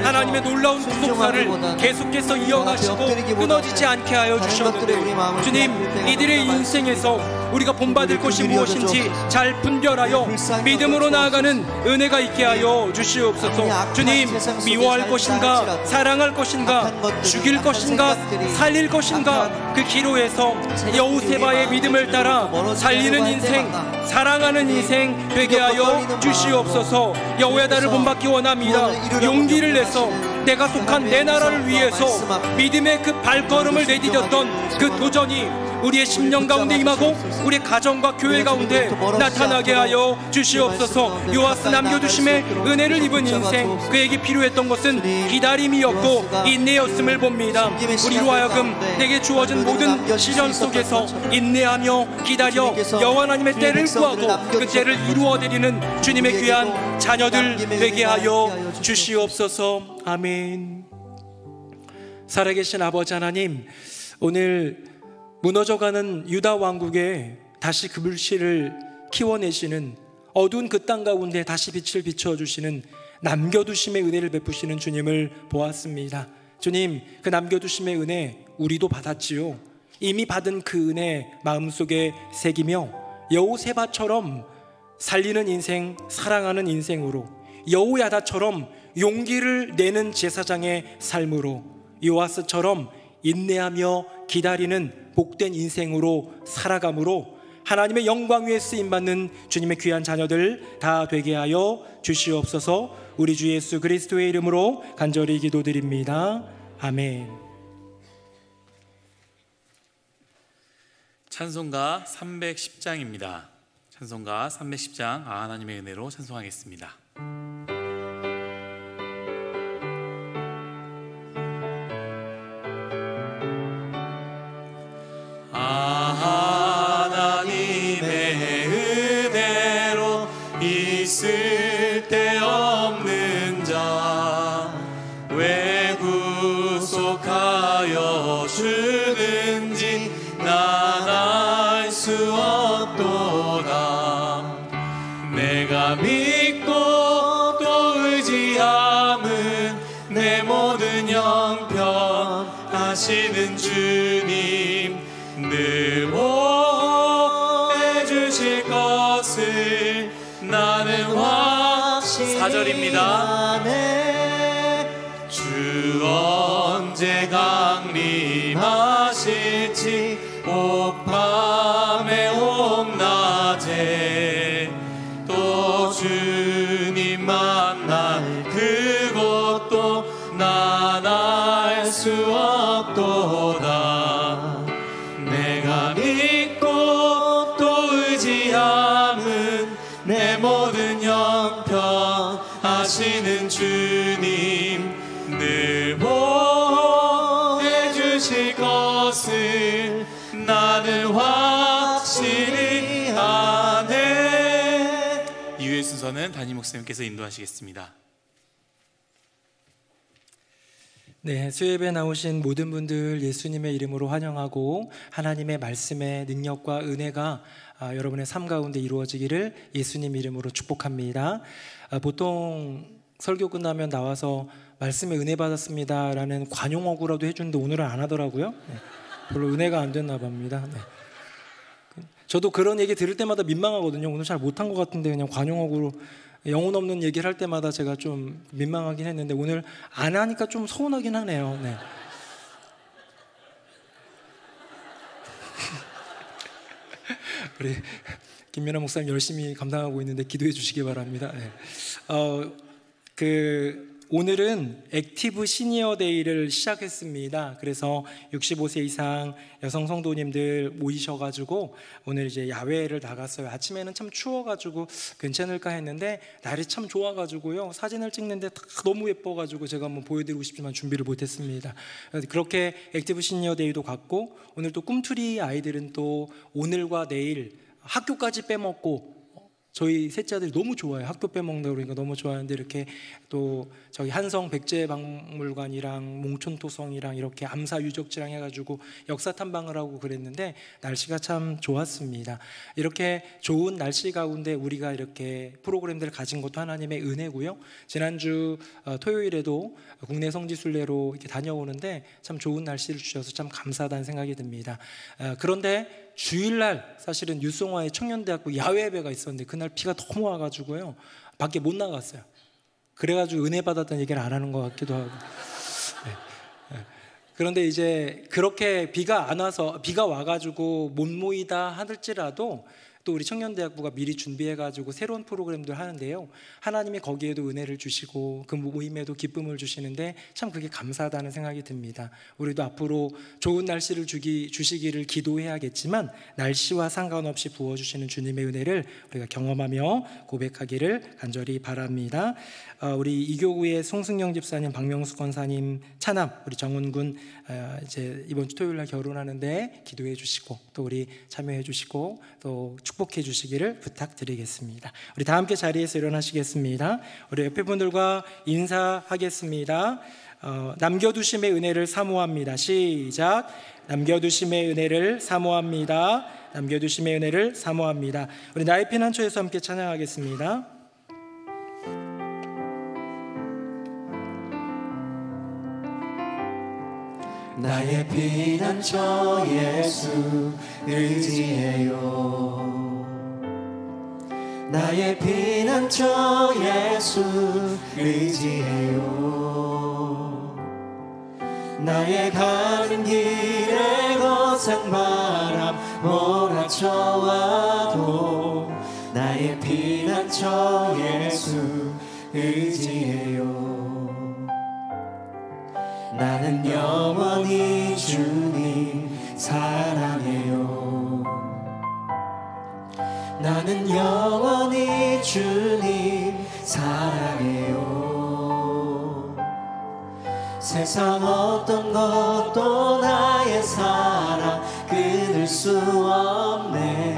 C: 하나님의 놀라운 구속사를 계속해서 이어가시고 끊어지지 않게 하여 주셨는데, 주님, 이들의 인생에서 우리가 본받을 것이 무엇인지 잘 분별하여 믿음으로 나아가는 은혜가 있게 하여 주시옵소서. 주님, 미워할 것인가, 사랑할 것인가, 죽일 것인가, 살릴 것인가, 그 기로에서 여호세바의 믿음을 따라 살리는 인생, 사랑하는 인생 되게 하여 주시옵소서. 여호야다를 본받기 원합니다. 용기를 내서 내가 속한 내 나라를 위해서 믿음의 그 발걸음을 내디뎠던 그 도전이 우리의 심령 가운데 임하고 우리의 가정과 교회 가운데 나타나게 하여 주시옵소서. 요아스 남겨두심의 은혜를 입은 인생, 그에게 필요했던 것은 기다림이었고 인내였음을 봅니다. 우리로 하여금 내게 주어진 모든 시련 속에서 인내하며 기다려 여호와 하나님의 때를 구하고 그 때를 이루어드리는 주님의 귀한 자녀들 되게 하여 주시옵소서. 아멘. 살아계신 아버지 하나님, 오늘 무너져가는 유다 왕국에 다시 그 불씨를 키워내시는, 어두운 그 땅 가운데 다시 빛을 비춰주시는 남겨두심의 은혜를 베푸시는 주님을 보았습니다. 주님, 그 남겨두심의 은혜 우리도 받았지요. 이미 받은 그 은혜 마음속에 새기며 여호세바처럼 살리는 인생, 사랑하는 인생으로, 여호야다처럼 용기를 내는 제사장의 삶으로, 요아스처럼 인내하며 기다리는 복된 인생으로 살아감으로 하나님의 영광 위에 쓰임받는 주님의 귀한 자녀들 다 되게 하여 주시옵소서. 우리 주 예수 그리스도의 이름으로 간절히 기도드립니다. 아멘.
B: 찬송가 310장입니다. 찬송가 310장 하나님의 은혜로 찬송하겠습니다. 하나님의 은혜로 있을 데 없는 자 왜 구속하여 주는지 난 알 수 없도다. 내가 믿고 또 의지함은 내 모든 형편 하시는 주님 늘 보호해 주실 것을 나는 확신이 4절입니다. 주 언제 강림하실지 오밤에 옴낮에 또 주님 만날 그것도 난 알 수 없도다. 내가 믿고 또 의지함은 내 모든 형편 하시는 주님 늘 보호해 주실 것을 나는 확실히 아네. 이후의 순서는 담임 목사님께서 인도하시겠습니다.
C: 네, 수요예배 나오신 모든 분들 예수님의 이름으로 환영하고 하나님의 말씀의 능력과 은혜가 여러분의 삶 가운데 이루어지기를 예수님 이름으로 축복합니다. 보통 설교 끝나면 나와서 말씀에 은혜 받았습니다 라는 관용어구라도 해주는데 오늘은 안 하더라고요. 네, 별로 은혜가 안 됐나 봅니다. 네. 저도 그런 얘기 들을 때마다 민망하거든요. 오늘 잘 못한 것 같은데 그냥 관용어구로 영혼 없는 얘기를 할 때마다 제가 좀 민망하긴 했는데 오늘 안 하니까 좀 서운하긴 하네요. 네. 우리 김민아 목사님 열심히 감당하고 있는데 기도해 주시기 바랍니다. 네. 오늘은 액티브 시니어 데이를 시작했습니다. 그래서 65세 이상 여성 성도님들 모이셔가지고 오늘 이제 야외를 나갔어요. 아침에는 참 추워가지고 괜찮을까 했는데 날이 참 좋아가지고요. 사진을 찍는데 다 너무 예뻐가지고 제가 한번 보여드리고 싶지만 준비를 못했습니다. 그렇게 액티브 시니어 데이도 갔고 오늘 또 꿈투리 아이들은 또 오늘과 내일 학교까지 빼먹고 저희 셋째 아들이 너무 좋아해요. 학교 빼먹는다 그러니까 너무 좋아하는데 이렇게 또 저희 한성 백제박물관이랑 몽촌토성이랑 이렇게 암사 유적지랑 해가지고 역사 탐방을 하고 그랬는데 날씨가 참 좋았습니다. 이렇게 좋은 날씨 가운데 우리가 이렇게 프로그램들을 가진 것도 하나님의 은혜고요. 지난주 토요일에도 국내 성지순례로 이렇게 다녀오는데 참 좋은 날씨를 주셔서 참 감사하다는 생각이 듭니다. 그런데 주일날 사실은 유송화의 청년대학교 야외 예배가 있었는데 그날 비가 너무 와가지고요 밖에 못 나갔어요. 그래가지고 은혜 받았다는 얘기를 안 하는 것 같기도 하고. 네. 그런데 이제 그렇게 비가 안 와서 비가 와가지고 못 모이다 할지라도 또 우리 청년대학부가 미리 준비해가지고 새로운 프로그램들 하는데요. 하나님이 거기에도 은혜를 주시고 그 모임에도 기쁨을 주시는데 참 그게 감사하다는 생각이 듭니다. 우리도 앞으로 좋은 날씨를 주시기를 기도해야겠지만 날씨와 상관없이 부어주시는 주님의 은혜를 우리가 경험하며 고백하기를 간절히 바랍니다. 우리 이교구의 송승영 집사님, 박명수 권사님 차남, 우리 정은군 이제 이번 주 토요일 날 결혼하는데 기도해 주시고 또 우리 참여해 주시고 또 축복해 주시기를 부탁드리겠습니다. 우리 다 함께 자리에서 일어나시겠습니다. 우리 옆에 분들과 인사하겠습니다. 남겨두심의 은혜를 사모합니다. 시작. 남겨두심의 은혜를 사모합니다. 남겨두심의 은혜를 사모합니다. 우리 나의 피난처에서 함께 찬양하겠습니다.
A: 나의 피난처 예수 의지해요. 나의 피난처 예수 의지해요. 나의 가는 길에 거센 바람 모락 닥쳐와도 나의 피난처 예수 의지해요. 나는 영원히 주님 사랑해요. 나는 영원히 주님 사랑해요. 세상 어떤 것도 나의 사랑 끊을 수 없네.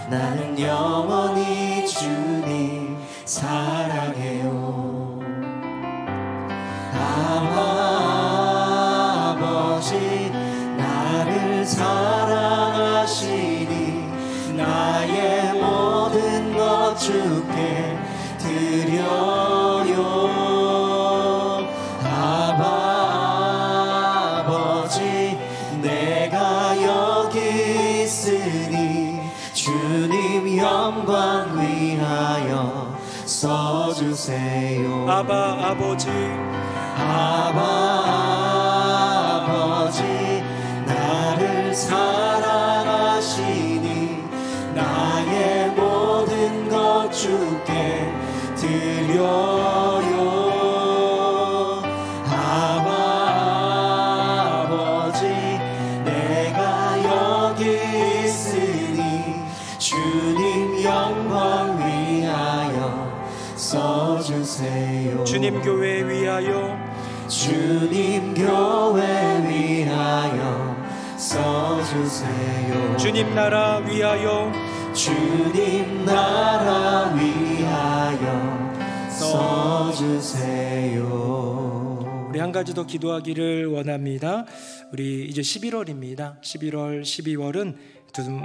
A: 나는 영원히 주님 사랑해요. 아버지 나를 사랑하시니 나의 모든 것 주께 드려요. 아버지 내가 여기 있으니 주님 영광 위하여 써주세요.
C: 아버지
A: 나를 사랑하시니 나의 모든 것 주께 드려요. 아버지 내가 여기 있으니 주님 영광 위하여 써주세요.
C: 주님 교회 위하여
A: 주님 교회 위하여 써주세요.
C: 주님 나라 위하여
A: 주님 나라 위하여 써주세요.
C: 우리 한 가지 더 기도하기를 원합니다. 우리 이제 11월입니다. 11월, 12월은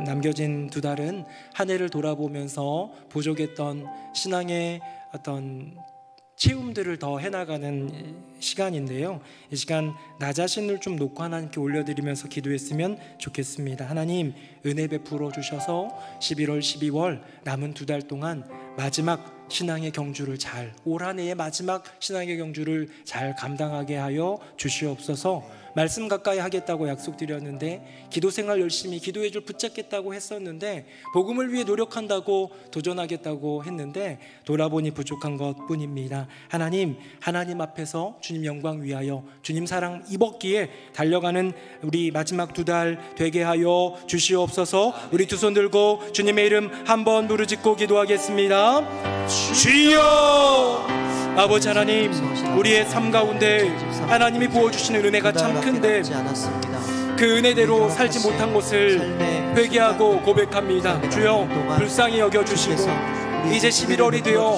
C: 남겨진 두 달은 한 해를 돌아보면서 부족했던 신앙의 어떤 체험들을 더 해나가는 시간인데요. 이 시간 나 자신을 좀 놓고 하나님께 올려드리면서 기도했으면 좋겠습니다. 하나님 은혜 베풀어 주셔서 11월, 12월 남은 두 달 동안 마지막 신앙의 경주를 올 한 해의 마지막 신앙의 경주를 잘 감당하게 하여 주시옵소서. 말씀 가까이 하겠다고 약속드렸는데 기도생활 열심히 기도의 줄 붙잡겠다고 했었는데 복음을 위해 노력한다고 도전하겠다고 했는데 돌아보니 부족한 것뿐입니다. 하나님 앞에서 주님 영광 위하여 주님 사랑 입었기에 달려가는 우리 마지막 두 달 되게 하여 주시옵소서. 우리 두 손 들고 주님의 이름 한번 부르짖고 기도하겠습니다. 주여! 아버지 하나님, 우리의 삶 가운데 하나님이 부어주시는 은혜가 참 큰데 그 은혜대로 살지 못한 것을 회개하고 고백합니다. 주여 불쌍히 여겨주시고 이제 11월이 되어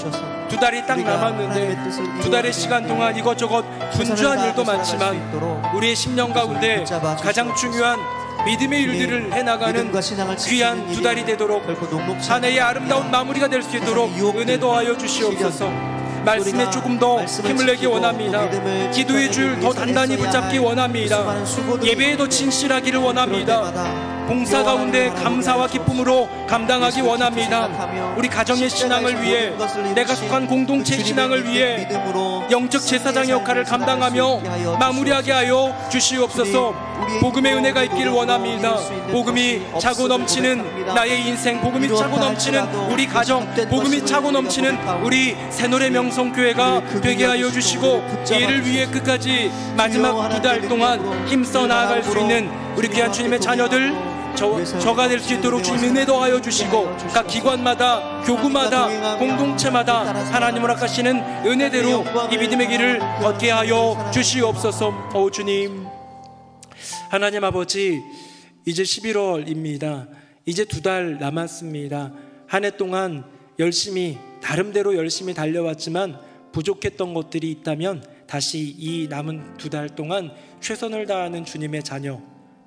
C: 두 달이 딱 남았는데 두 달의 시간 동안 이것저것 분주한 일도 많지만 우리의 심령 가운데 가장 중요한 믿음의 일들을 해나가는 귀한 두 달이 되도록 한 해의 아름다운 마무리가 될 수 있도록 은혜 더하여 주시옵소서. 말씀에 조금 더 힘을 내기 원합니다. 기도의 줄 더 단단히 붙잡기 원합니다. 예배에 더 진실하기를 원합니다. 봉사 가운데 감사와 기쁨으로 감당하기 원합니다. 우리 가정의 신앙을 위해 내가 속한 공동체의 신앙을 위해 영적 제사장의 역할을 감당하며 마무리하게 하여 주시옵소서. 복음의 은혜가 있기를 원합니다. 복음이 차고 넘치는 나의 인생, 복음이 차고 넘치는 우리 가정, 복음이 차고 넘치는 우리 새노래 명성교회가 되게 하여 주시고 이를 위해 끝까지 마지막 두 달 동안 힘써 나아갈 수 있는 우리 귀한 주님의 자녀들 저가 될 수 있도록 주님 은혜 더하여 주시고 각 기관마다 교구마다 공동체마다 하나님을 허락하시는 은혜대로 이 믿음의 길을 걷게 하여 주시옵소서. 주님 하나님 아버지, 이제 11월입니다. 이제 두 달 남았습니다. 한 해 동안 나름대로 열심히 달려왔지만 부족했던 것들이 있다면 다시 이 남은 두 달 동안 최선을 다하는 주님의 자녀,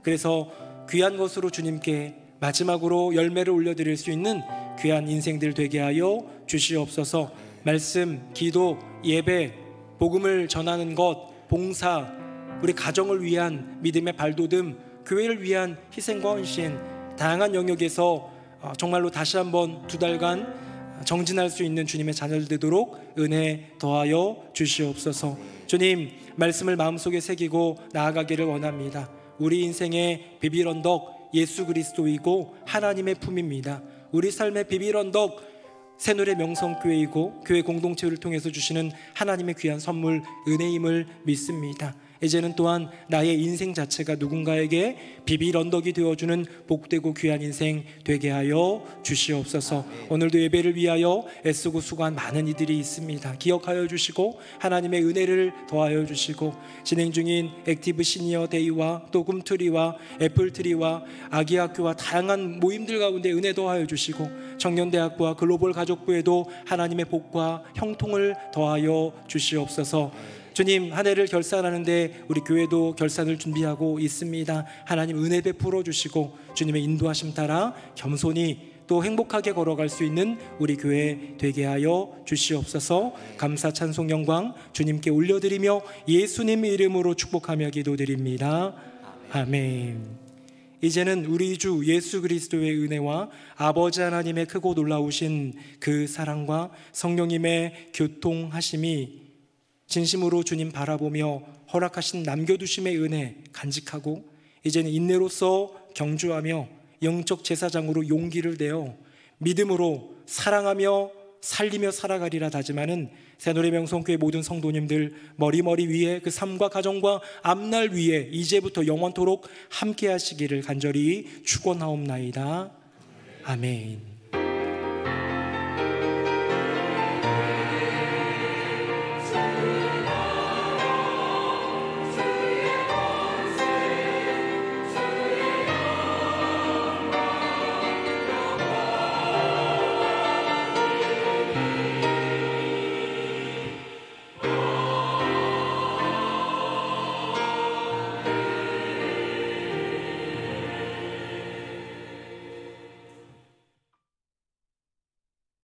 C: 그래서 귀한 것으로 주님께 마지막으로 열매를 올려드릴 수 있는 귀한 인생들 되게 하여 주시옵소서. 말씀, 기도, 예배, 복음을 전하는 것, 봉사, 우리 가정을 위한 믿음의 발돋움, 교회를 위한 희생과 헌신, 다양한 영역에서 정말로 다시 한번 두 달간 정진할 수 있는 주님의 자녀들 되도록 은혜 더하여 주시옵소서. 주님, 말씀을 마음속에 새기고 나아가기를 원합니다. 우리 인생의 비빌 언덕, 예수 그리스도이고 하나님의 품입니다. 우리 삶의 비빌 언덕 새누리 명성교회이고 교회 공동체를 통해서 주시는 하나님의 귀한 선물 은혜임을 믿습니다. 이제는 또한 나의 인생 자체가 누군가에게 비빌 언덕이 되어주는 복되고 귀한 인생 되게 하여 주시옵소서. 오늘도 예배를 위하여 애쓰고 수고한 많은 이들이 있습니다. 기억하여 주시고 하나님의 은혜를 더하여 주시고 진행 중인 액티브 시니어 데이와 또 꿈트리와 애플트리와 아기학교와 다양한 모임들 가운데 은혜 더하여 주시고 청년대학부와 글로벌 가족부에도 하나님의 복과 형통을 더하여 주시옵소서. 주님, 한 해를 결산하는데 우리 교회도 결산을 준비하고 있습니다. 하나님 은혜 베풀어 주시고 주님의 인도하심 따라 겸손히 또 행복하게 걸어갈 수 있는 우리 교회 되게 하여 주시옵소서. 감사 찬송 영광 주님께 올려드리며 예수님 이름으로 축복하며 기도드립니다. 아멘. 이제는 우리 주 예수 그리스도의 은혜와 아버지 하나님의 크고 놀라우신 그 사랑과 성령님의 교통하심이 진심으로 주님 바라보며 허락하신 남겨두심의 은혜 간직하고 이제는 인내로서 경주하며 영적 제사장으로 용기를 내어 믿음으로 사랑하며 살리며 살아가리라 다짐하는 새누리 명성교회 모든 성도님들 머리 위에 그 삶과 가정과 앞날 위에 이제부터 영원토록 함께 하시기를 간절히 축원하옵나이다. 아멘.